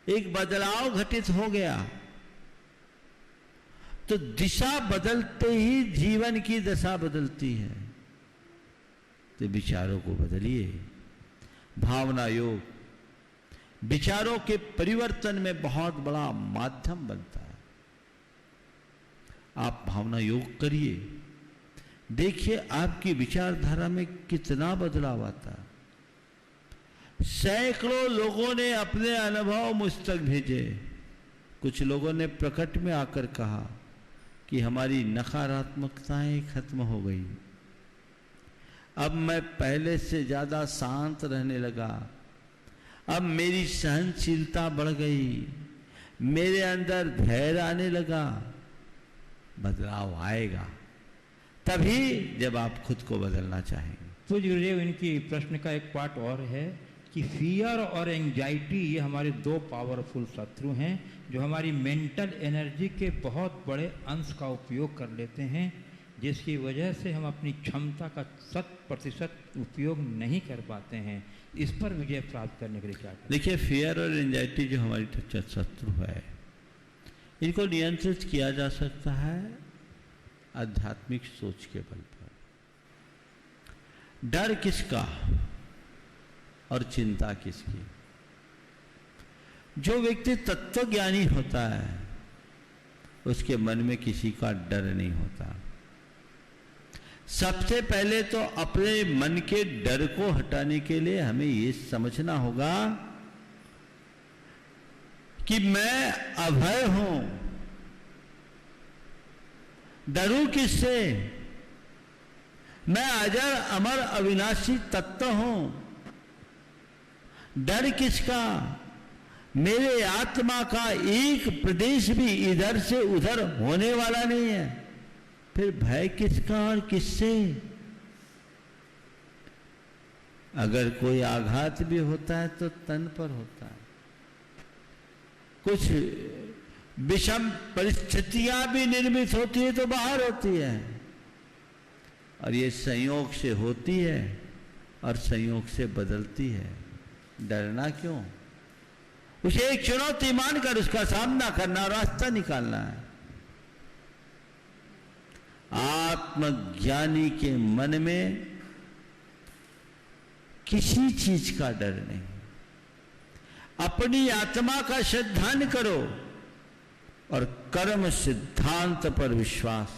एक बदलाव घटित हो गया, तो दिशा बदलते ही जीवन की दशा बदलती है। तो विचारों को बदलिए। भावना योग विचारों के परिवर्तन में बहुत बड़ा माध्यम बनता है। आप भावना योग करिए, देखिए आपकी विचारधारा में कितना बदलाव आता है। सैकड़ों लोगों ने अपने अनुभव मुझ तक भेजे। कुछ लोगों ने प्रकट में आकर कहा कि हमारी नकारात्मकताएं खत्म हो गई, अब मैं पहले से ज्यादा शांत रहने लगा, अब मेरी सहनशीलता बढ़ गई, मेरे अंदर धैर्य आने लगा। बदलाव आएगा तभी जब आप खुद को बदलना चाहेंगे।
तो गुरुदेव, इनकी प्रश्न का एक पार्ट और है कि फियर और एंजाइटी ये हमारे दो पावरफुल शत्रु हैं जो हमारी मेंटल एनर्जी के बहुत बड़े अंश का उपयोग कर लेते हैं, जिसकी वजह से हम अपनी क्षमता का 100% उपयोग नहीं कर पाते हैं। इस पर विजय प्राप्त करने के लिए क्या करें?
देखिए, फियर और एंजाइटी जो हमारी शत्रु है, इनको नियंत्रित किया जा सकता है आध्यात्मिक सोच के बल पर। डर किसका और चिंता किसकी? जो व्यक्ति तत्वज्ञानी होता है उसके मन में किसी का डर नहीं होता। सबसे पहले तो अपने मन के डर को हटाने के लिए हमें ये समझना होगा कि मैं अभय हूं। डरूं किससे? मैं अजर अमर अविनाशी तत्व हूं। डर किसका? मेरे आत्मा का एक प्रदेश भी इधर से उधर होने वाला नहीं है। फिर भय किसका और किससे? अगर कोई आघात भी होता है तो तन पर होता है। कुछ विषम परिस्थितियां भी निर्मित होती है तो बाहर होती है, और ये संयोग से होती है और संयोग से बदलती है। डरना क्यों? उसे एक चुनौती मानकर उसका सामना करना, रास्ता निकालना है। आत्मज्ञानी के मन में किसी चीज का डर नहीं। अपनी आत्मा का श्रद्धान करो और कर्म सिद्धांत पर विश्वास।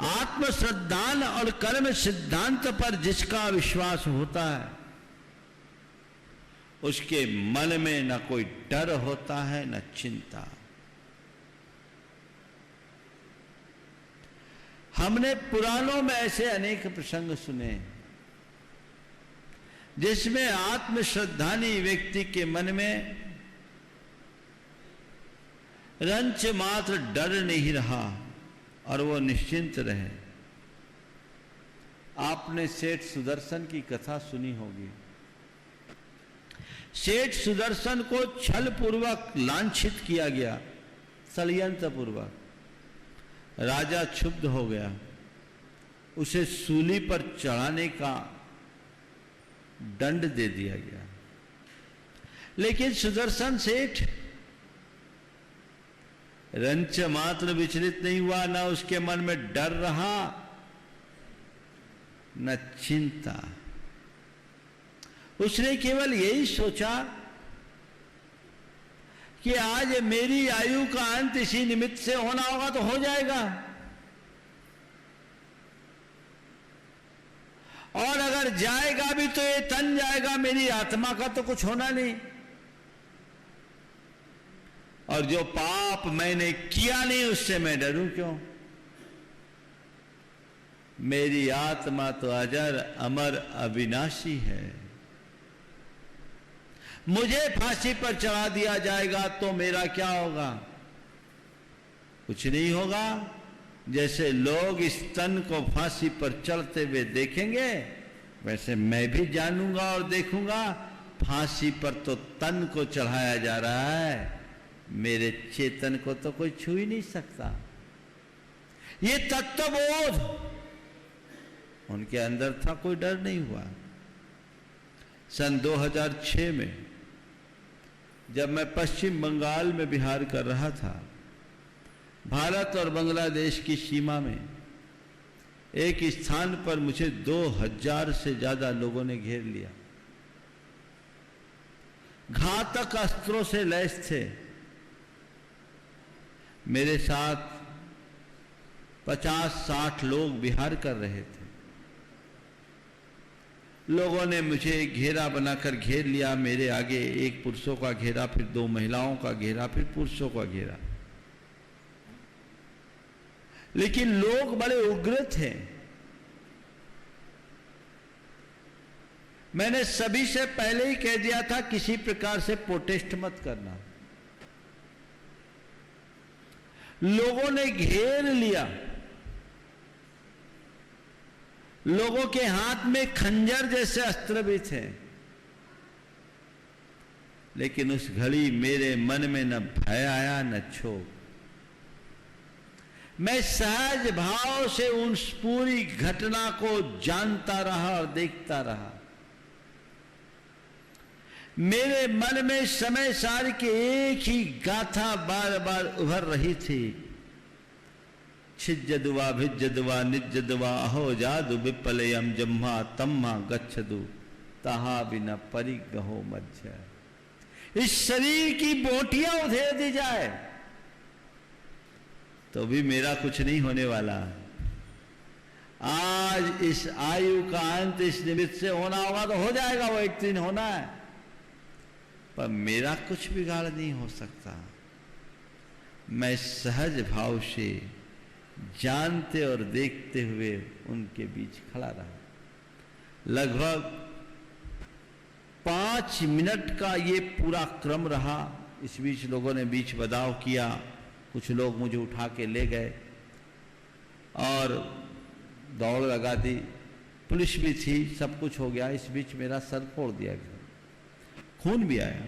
आत्म श्रद्धान और कर्म सिद्धांत पर जिसका विश्वास होता है उसके मन में न कोई डर होता है न चिंता। हमने पुराणों में ऐसे अनेक प्रसंग सुने जिसमें आत्म श्रद्धानी व्यक्ति के मन में रंच मात्र डर नहीं रहा और वो निश्चिंत रहे। आपने सेठ सुदर्शन की कथा सुनी होगी। सेठ सुदर्शन को छल पूर्वक लांछित किया गया, षड्यंत्र पूर्वक। राजा क्षुब्ध हो गया, उसे सूली पर चढ़ाने का दंड दे दिया गया। लेकिन सुदर्शन सेठ रंच मात्र विचलित नहीं हुआ, न उसके मन में डर रहा न चिंता। उसने केवल यही सोचा कि आज मेरी आयु का अंत इसी निमित्त से होना होगा तो हो जाएगा, और अगर जाएगा भी तो ये तन जाएगा, मेरी आत्मा का तो कुछ होना नहीं। और जो पाप मैंने किया नहीं उससे मैं डरूं क्यों? मेरी आत्मा तो अजर अमर अविनाशी है। मुझे फांसी पर चढ़ा दिया जाएगा तो मेरा क्या होगा? कुछ नहीं होगा। जैसे लोग इस तन को फांसी पर चढ़ते हुए देखेंगे वैसे मैं भी जानूंगा और देखूंगा फांसी पर तो तन को चढ़ाया जा रहा है, मेरे चेतन को तो कोई छू ही नहीं सकता। ये तत्वबोध उनके अंदर था, कोई डर नहीं हुआ। सन 2006 में जब मैं पश्चिम बंगाल में विहार कर रहा था, भारत और बांग्लादेश की सीमा में एक स्थान पर मुझे 2000 से ज्यादा लोगों ने घेर लिया। घातक अस्त्रों से लैस थे। मेरे साथ 50-60 लोग विहार कर रहे थे। लोगों ने मुझे घेरा बनाकर घेर लिया। मेरे आगे एक पुरुषों का घेरा, फिर 2 महिलाओं का घेरा, फिर पुरुषों का घेरा। लेकिन लोग बड़े उग्र थे। मैंने सभी से पहले ही कह दिया था किसी प्रकार से प्रोटेस्ट मत करना। लोगों ने घेर लिया। लोगों के हाथ में खंजर जैसे अस्त्र भी थे। लेकिन उस घड़ी मेरे मन में न भय आया न क्षोभ। मैं सहज भाव से उस पूरी घटना को जानता रहा और देखता रहा। मेरे मन में समय सार की एक ही गाथा बार बार उभर रही थी। छिज्जदुवा भिज्जदुवा निज्जदुवा अहो जादु विपलयम जम्मा तम्मा गच्छदु ताहा बिना परिगहो मध्य। इस शरीर की बोटियां उधेड़ दी जाए तो भी मेरा कुछ नहीं होने वाला। आज इस आयु का अंत इस निमित्त से होना होगा तो हो जाएगा, वो एक दिन होना है, पर मेरा कुछ बिगाड़ नहीं हो सकता। मैं सहज भाव से जानते और देखते हुए उनके बीच खड़ा रहा। लगभग 5 मिनट का ये पूरा क्रम रहा। इस बीच लोगों ने बीच बदलाव किया। कुछ लोग मुझे उठा के ले गए और दौड़ लगा दी। पुलिस भी थी, सब कुछ हो गया। इस बीच मेरा सर फोड़ दिया गया, खून भी आया।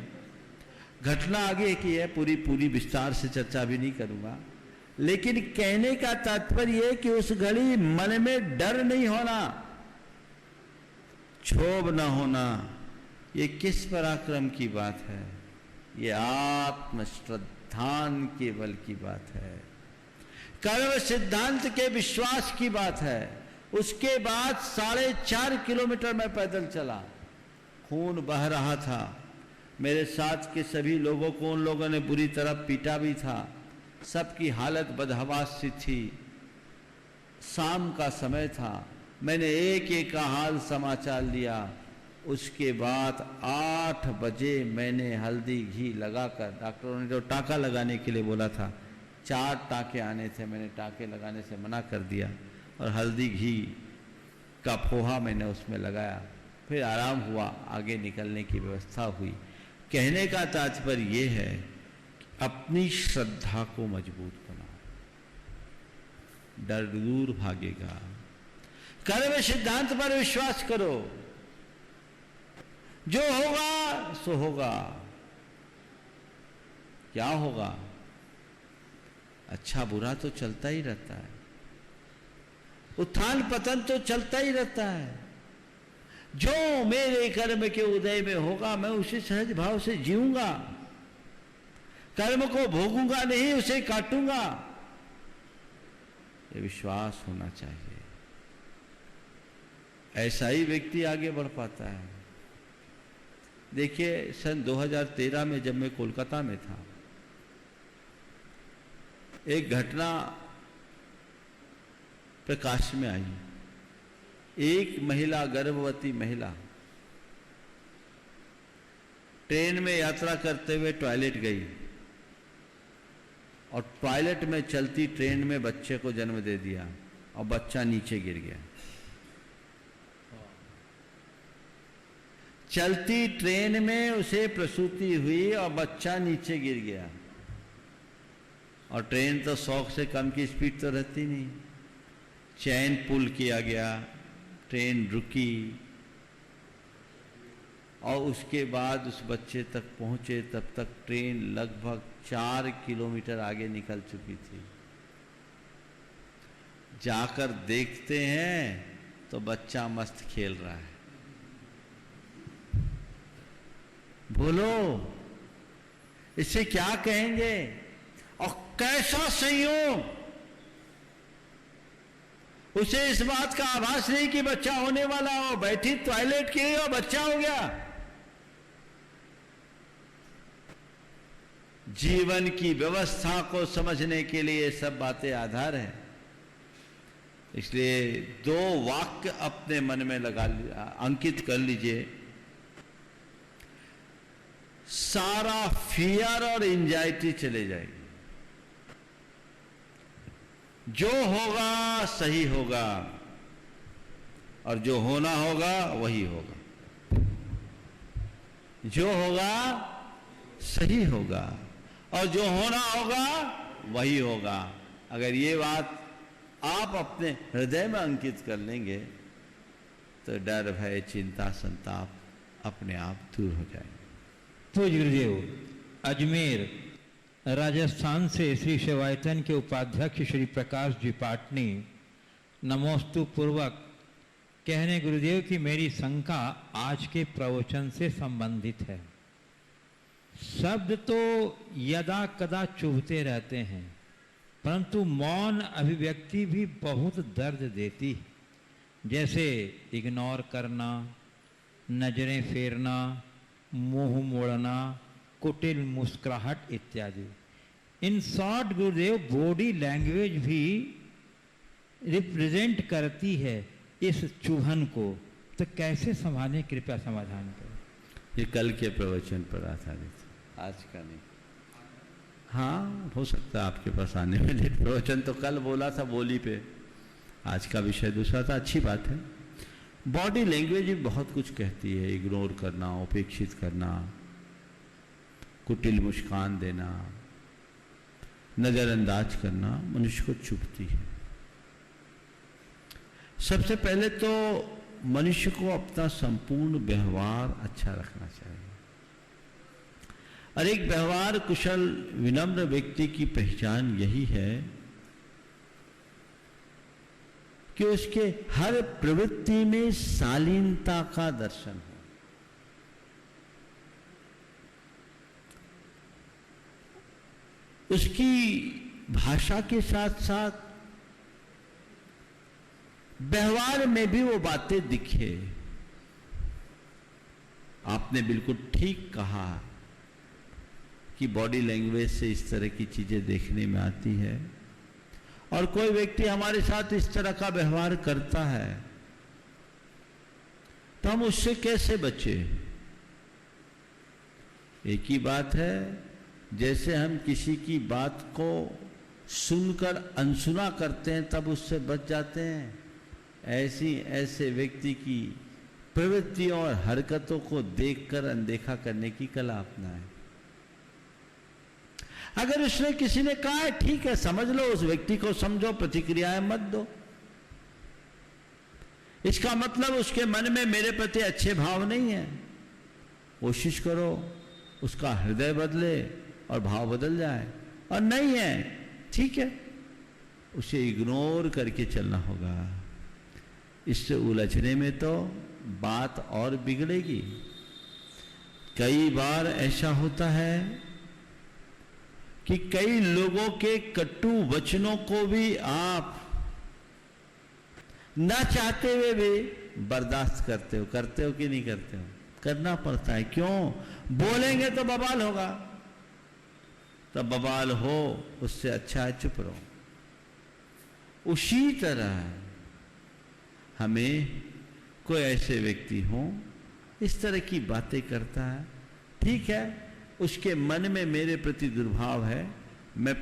घटना आगे की है, पूरी विस्तार से चर्चा भी नहीं करूंगा। लेकिन कहने का तात्पर्य है कि उस घड़ी मन में डर नहीं होना, क्षोभ न होना, ये किस पराक्रम की बात है? ये आत्मश्रद्धान के बल की बात है, कर्म सिद्धांत के विश्वास की बात है। उसके बाद 4.5 किलोमीटर मैं पैदल चला। खून बह रहा था। मेरे साथ के सभी लोगों को उन लोगों ने बुरी तरह पीटा भी था। सबकी हालत बदहवास सी थी। शाम का समय था। मैंने एक एक का हाल समाचार लिया। उसके बाद 8 बजे मैंने हल्दी घी लगाकर, डॉक्टरों ने जो टाँका लगाने के लिए बोला था, 4 टाँके आने थे, मैंने टाँके लगाने से मना कर दिया और हल्दी घी का फोहा मैंने उसमें लगाया। फिर आराम हुआ, आगे निकलने की व्यवस्था हुई। कहने का तात्पर्य ये है कि अपनी श्रद्धा को मजबूत बनाओ, डर दूर भागेगा। कर्म सिद्धांत पर विश्वास करो, जो होगा सो होगा। क्या होगा? अच्छा बुरा तो चलता ही रहता है, उत्थान पतन तो चलता ही रहता है। जो मेरे कर्म के उदय में होगा मैं उसे सहज भाव से जीऊंगा। कर्म को भोगूंगा नहीं, उसे काटूंगा। ये विश्वास होना चाहिए। ऐसा ही व्यक्ति आगे बढ़ पाता है। देखिए, सन 2013 में जब मैं कोलकाता में था, एक घटना प्रकाश में आई। एक महिला, गर्भवती महिला, ट्रेन में यात्रा करते हुए टॉयलेट गई और टॉयलेट में चलती ट्रेन में बच्चे को जन्म दे दिया और बच्चा नीचे गिर गया। चलती ट्रेन में उसे प्रसूति हुई और बच्चा नीचे गिर गया। और ट्रेन तो 100 से कम की स्पीड तो रहती नहीं। चैन पुल किया गया, ट्रेन रुकी और उसके बाद उस बच्चे तक पहुंचे। तब तक ट्रेन लगभग 4 किलोमीटर आगे निकल चुकी थी। जाकर देखते हैं तो बच्चा मस्त खेल रहा है। बोलो, इससे क्या कहेंगे? और कैसा संयोग, उसे इस बात का आभास नहीं कि बच्चा होने वाला हो, बैठी टॉयलेट की और बच्चा हो गया। जीवन की व्यवस्था को समझने के लिए सब बातें आधार है। इसलिए 2 वाक्य अपने मन में अंकित कर लीजिए। सारा फियर और एंजाइटी चले जाएगी। जो होगा सही होगा और जो होना होगा वही होगा। जो होगा सही होगा और जो होना होगा वही होगा। अगर ये बात आप अपने हृदय में अंकित कर लेंगे तो डर भय चिंता संताप अपने आप दूर हो जाएंगे।
पूज्य गुरुदेव, अजमेर राजस्थान से श्री सेवायतन के उपाध्यक्ष श्री प्रकाश जी पाटनी नमोस्तु पूर्वक कहने गुरुदेव की मेरी शंका आज के प्रवचन से संबंधित है। शब्द तो यदा कदा चुभते रहते हैं, परंतु मौन अभिव्यक्ति भी बहुत दर्द देती है। जैसे इग्नोर करना, नजरें फेरना, मुंह मोड़ना, कुटिल मुस्कुराहट इत्यादि। In short Gurudev body language भी रिप्रेजेंट करती है इस चुभन को, तो कैसे संभालें? कृपया समाधान करें।
ये कल के प्रवचन पर आधारित, आज का नहीं। हाँ, हो सकता है आपके पास आने में लेट। प्रवचन तो कल बोला था बोली पे, आज का विषय दूसरा था। अच्छी बात है। बॉडी लैंग्वेज भी बहुत कुछ कहती है। इग्नोर करना, उपेक्षित करना, कुटिल मुस्कान देना, नजरअंदाज करना मनुष्य को चुभती है। सबसे पहले तो मनुष्य को अपना संपूर्ण व्यवहार अच्छा रखना चाहिए। और एक व्यवहार कुशल विनम्र व्यक्ति की पहचान यही है कि उसके हर प्रवृत्ति में शालीनता का दर्शन हो। उसकी भाषा के साथ साथ व्यवहार में भी वो बातें दिखे। आपने बिल्कुल ठीक कहा कि बॉडी लैंग्वेज से इस तरह की चीजें देखने में आती है। और कोई व्यक्ति हमारे साथ इस तरह का व्यवहार करता है तो हम उससे कैसे बचे? एक ही बात है, जैसे हम किसी की बात को सुनकर अनसुना करते हैं तब उससे बच जाते हैं, ऐसे व्यक्ति की प्रवृत्तियों और हरकतों को देखकर अनदेखा करने की कला अपनाएं। अगर उसने किसी ने कहा है ठीक है समझ लो, उस व्यक्ति को समझो, प्रतिक्रियाएं मत दो। इसका मतलब उसके मन में मेरे प्रति अच्छे भाव नहीं है। कोशिश करो उसका हृदय बदले और भाव बदल जाए। और नहीं है ठीक है, उसे इग्नोर करके चलना होगा। इससे उलझने में तो बात और बिगड़ेगी। कई बार ऐसा होता है कि कई लोगों के कटु वचनों को भी आप ना चाहते हुए भी बर्दाश्त करते हो कि नहीं करते हो? करना पड़ता है। क्यों? बोलेंगे तो बवाल होगा, तब बवाल हो, उससे अच्छा है चुप रहो। उसी तरह हमें कोई ऐसे व्यक्ति हो इस तरह की बातें करता है, ठीक है उसके मन में मेरे प्रति दुर्भाव है, मैं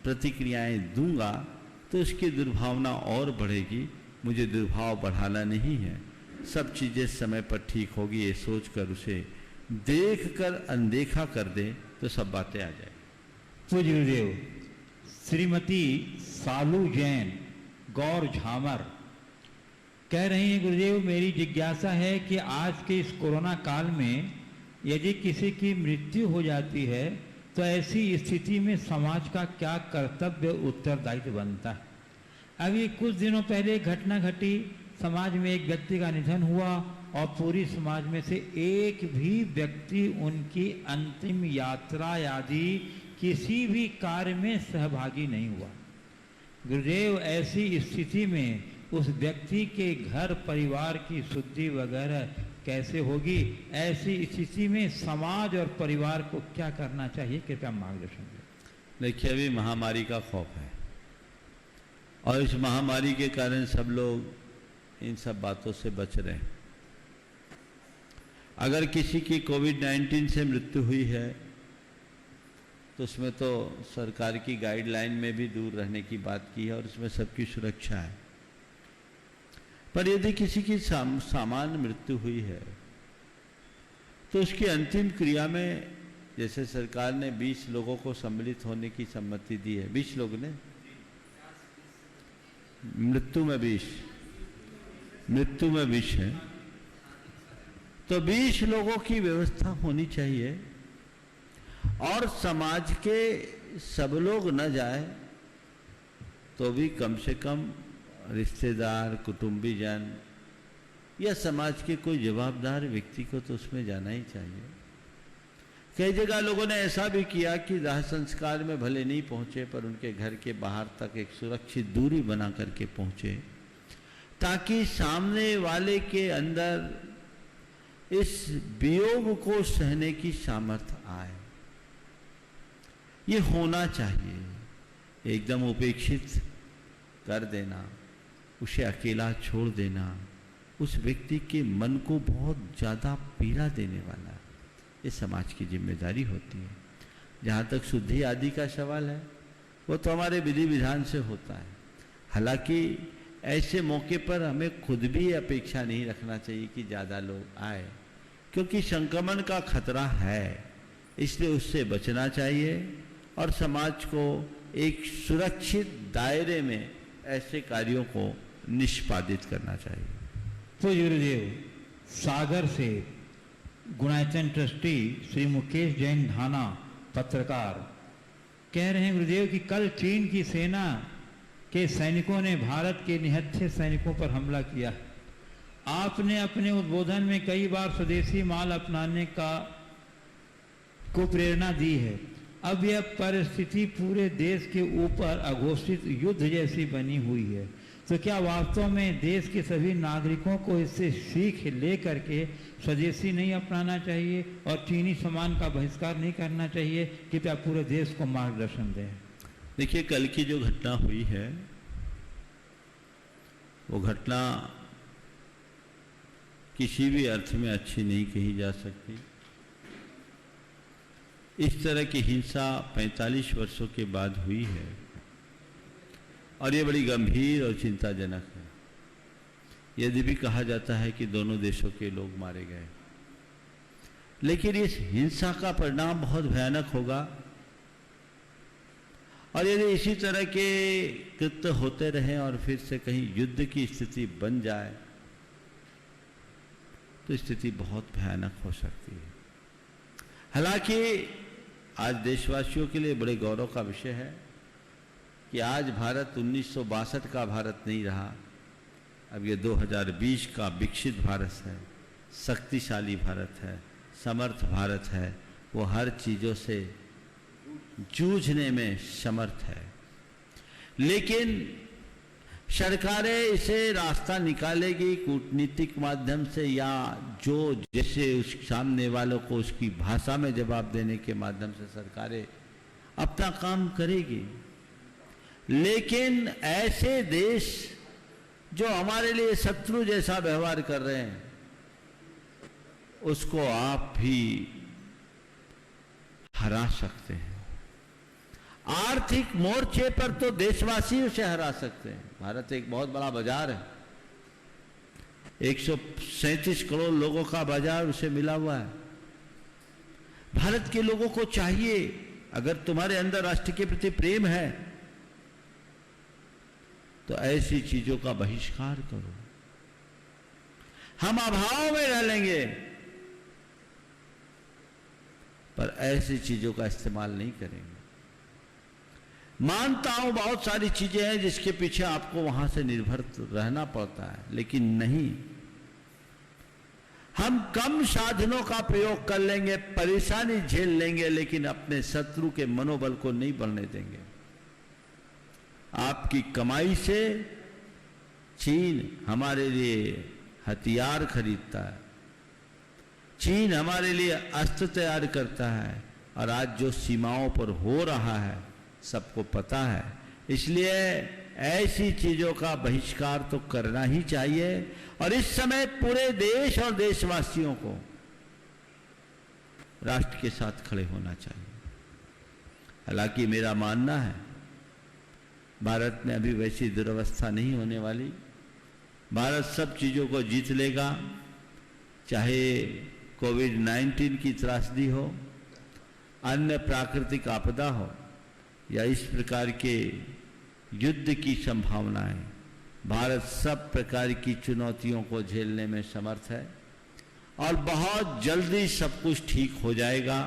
प्रतिक्रियाएं दूंगा तो उसकी दुर्भावना और बढ़ेगी। मुझे दुर्भाव बढ़ाना नहीं है, सब चीजें समय पर ठीक होगी ये सोचकर उसे देखकर अनदेखा कर दे तो सब बातें आ जाए।
पूज्य गुरुदेव, श्रीमती सालू जैन गौर झामर कह रही हैं, गुरुदेव मेरी जिज्ञासा है कि आज के इस कोरोना काल में यदि किसी की मृत्यु हो जाती है तो ऐसी स्थिति में समाज का क्या कर्तव्य उत्तरदायित्व बनता है? अभी कुछ दिनों पहले घटना घटी समाज में एक व्यक्ति का निधन हुआ और पूरी समाज में से एक भी व्यक्ति उनकी अंतिम यात्रा आदि किसी भी कार्य में सहभागी नहीं हुआ। गुरुदेव, ऐसी स्थिति में उस व्यक्ति के घर परिवार की शुद्धि वगैरह कैसे होगी? ऐसी स्थिति में समाज और परिवार को क्या करना चाहिए? कृपया मार्गदर्शन दें।
देखिए, अभी महामारी का खौफ है और इस महामारी के कारण सब लोग इन सब बातों से बच रहे हैं। अगर किसी की कोविड-19 से मृत्यु हुई है तो उसमें तो सरकार की गाइडलाइन में भी दूर रहने की बात की है और उसमें सबकी सुरक्षा है। पर यदि किसी की सामान्य मृत्यु हुई है तो उसकी अंतिम क्रिया में, जैसे सरकार ने 20 लोगों को सम्मिलित होने की सम्मति दी है, 20 लोग ने, मृत्यु में 20 है, तो 20 लोगों की व्यवस्था होनी चाहिए और समाज के सब लोग न जाए तो भी कम से कम रिश्तेदार, कुटुंबीजन या समाज के कोई जवाबदार व्यक्ति को तो उसमें जाना ही चाहिए। कई जगह लोगों ने ऐसा भी किया कि दाह संस्कार में भले नहीं पहुंचे पर उनके घर के बाहर तक एक सुरक्षित दूरी बना करके पहुंचे ताकि सामने वाले के अंदर इस वियोग को सहने की सामर्थ्य आए। ये होना चाहिए। एकदम उपेक्षित कर देना, उसे अकेला छोड़ देना, उस व्यक्ति के मन को बहुत ज़्यादा पीड़ा देने वाला है। ये समाज की जिम्मेदारी होती है। जहाँ तक शुद्धि आदि का सवाल है वो तो हमारे विधि विधान से होता है। हालांकि ऐसे मौके पर हमें खुद भी अपेक्षा नहीं रखना चाहिए कि ज़्यादा लोग आए, क्योंकि संक्रमण का खतरा है, इसलिए उससे बचना चाहिए और समाज को एक सुरक्षित दायरे में ऐसे कार्यों को निष्पादित करना चाहिए।
तो गुरुदेव, सागर से गुणायतन ट्रस्टी श्री मुकेश जैन धाना पत्रकार कह रहे हैं गुरुदेव कि कल चीन की सेना के सैनिकों ने भारत के निहत्थे सैनिकों पर हमला किया। आपने अपने उद्बोधन में कई बार स्वदेशी माल अपनाने को प्रेरणा दी है। अब यह परिस्थिति पूरे देश के ऊपर अघोषित युद्ध जैसी बनी हुई है, तो क्या वास्तव में देश के सभी नागरिकों को इससे सीख ले करके स्वदेशी नहीं अपनाना चाहिए और चीनी सामान का बहिष्कार नहीं करना चाहिए? कृपया पूरे देश को मार्गदर्शन दें।
देखिए, कल की जो घटना हुई है वो घटना किसी भी अर्थ में अच्छी नहीं कही जा सकती। इस तरह की हिंसा 45 वर्षों के बाद हुई है और ये बड़ी गंभीर और चिंताजनक है। यदि भी कहा जाता है कि दोनों देशों के लोग मारे गए, लेकिन इस हिंसा का परिणाम बहुत भयानक होगा और यदि इसी तरह के कृत्य होते रहें और फिर से कहीं युद्ध की स्थिति बन जाए तो स्थिति बहुत भयानक हो सकती है। हालांकि आज देशवासियों के लिए बड़े गौरव का विषय है कि आज भारत 1962 का भारत नहीं रहा, अब ये 2020 का विकसित भारत है, शक्तिशाली भारत है, समर्थ भारत है। वो हर चीज़ों से जूझने में समर्थ है, लेकिन सरकारें इसे रास्ता निकालेगी कूटनीतिक माध्यम से या जो जैसे उस सामने वालों को उसकी भाषा में जवाब देने के माध्यम से सरकारें अपना काम करेगी। लेकिन ऐसे देश जो हमारे लिए शत्रु जैसा व्यवहार कर रहे हैं उसको आप भी हरा सकते हैं। आर्थिक मोर्चे पर तो देशवासी उसे हरा सकते हैं। भारत एक बहुत बड़ा बाजार है, 137 करोड़ लोगों का बाजार उसे मिला हुआ है। भारत के लोगों को चाहिए, अगर तुम्हारे अंदर राष्ट्र के प्रति प्रेम है तो ऐसी चीजों का बहिष्कार करो। हम अभाव में रह लेंगे पर ऐसी चीजों का इस्तेमाल नहीं करेंगे। मानता हूं बहुत सारी चीजें हैं जिसके पीछे आपको वहां से निर्भर रहना पड़ता है, लेकिन नहीं, हम कम साधनों का प्रयोग कर लेंगे, परेशानी झेल लेंगे, लेकिन अपने शत्रु के मनोबल को नहीं बढ़ने देंगे। आपकी कमाई से चीन हमारे लिए हथियार खरीदता है, चीन हमारे लिए अस्त्र तैयार करता है, और आज जो सीमाओं पर हो रहा है सबको पता है। इसलिए ऐसी चीजों का बहिष्कार तो करना ही चाहिए, और इस समय पूरे देश और देशवासियों को राष्ट्र के साथ खड़े होना चाहिए। हालांकि मेरा मानना है भारत में अभी वैसी दुर्वस्था नहीं होने वाली। भारत सब चीजों को जीत लेगा, चाहे कोविड-19 की त्रासदी हो, अन्य प्राकृतिक आपदा हो, या इस प्रकार के युद्ध की संभावनाएं, भारत सब प्रकार की चुनौतियों को झेलने में समर्थ है, और बहुत जल्दी सब कुछ ठीक हो जाएगा,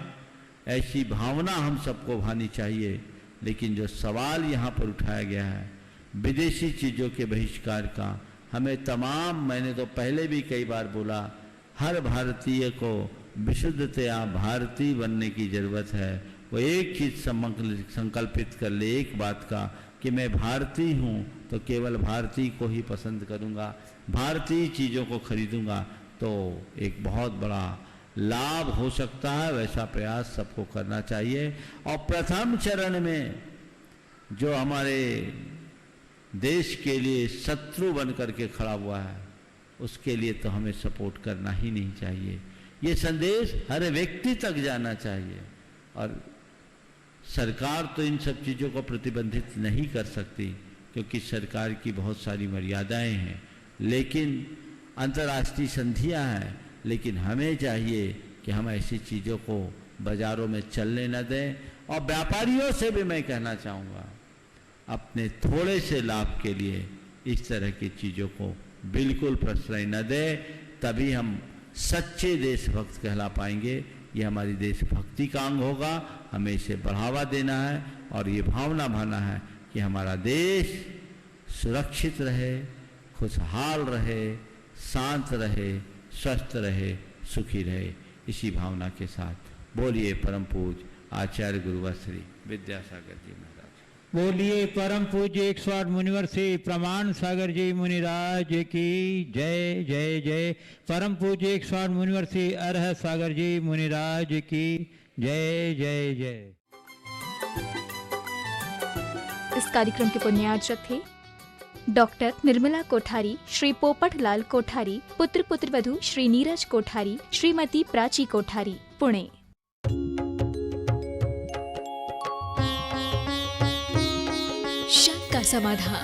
ऐसी भावना हम सबको भानी चाहिए। लेकिन जो सवाल यहाँ पर उठाया गया है विदेशी चीज़ों के बहिष्कार का, हमें तमाम, मैंने तो पहले भी कई बार बोला, हर भारतीय को विशुद्धतया भारतीय बनने की जरूरत है। वो एक चीज संकल्पित कर ले, एक बात का, कि मैं भारतीय हूँ तो केवल भारतीय को ही पसंद करूँगा, भारतीय चीज़ों को खरीदूँगा, तो एक बहुत बड़ा लाभ हो सकता है। वैसा प्रयास सबको करना चाहिए। और प्रथम चरण में जो हमारे देश के लिए शत्रु बन करके खड़ा हुआ है, उसके लिए तो हमें सपोर्ट करना ही नहीं चाहिए। ये संदेश हर व्यक्ति तक जाना चाहिए, और सरकार तो इन सब चीज़ों को प्रतिबंधित नहीं कर सकती, क्योंकि सरकार की बहुत सारी मर्यादाएं हैं, लेकिन अंतर्राष्ट्रीय संधियां हैं। लेकिन हमें चाहिए कि हम ऐसी चीज़ों को बाज़ारों में चलने न दें। और व्यापारियों से भी मैं कहना चाहूँगा, अपने थोड़े से लाभ के लिए इस तरह की चीज़ों को बिल्कुल प्रश्रय न दें, तभी हम सच्चे देशभक्त कहला पाएंगे। ये हमारी देशभक्ति का अंग होगा, हमें इसे बढ़ावा देना है, और ये भावना भाना है कि हमारा देश सुरक्षित रहे, खुशहाल रहे, शांत रहे, स्वस्थ रहे, सुखी रहे। इसी भावना के साथ बोलिए परम पूज्य आचार्य गुरुवर श्री विद्यासागर जी महाराज।
बोलिए परम पूज्य 108 मुनिवर श्री प्रमाण सागर जी मुनिराज की जय जय जय। परम पूज्य 108 मुनिवर श्री अरह सागर जी मुनिराज की जय जय जय।
इस कार्यक्रम के पुण्यार्चक थे डॉक्टर निर्मला कोठारी, श्री पोपटलाल कोठारी, पुत्र पुत्रवधू श्री नीरज कोठारी, श्रीमती प्राची कोठारी, पुणे।
शक का समाधान।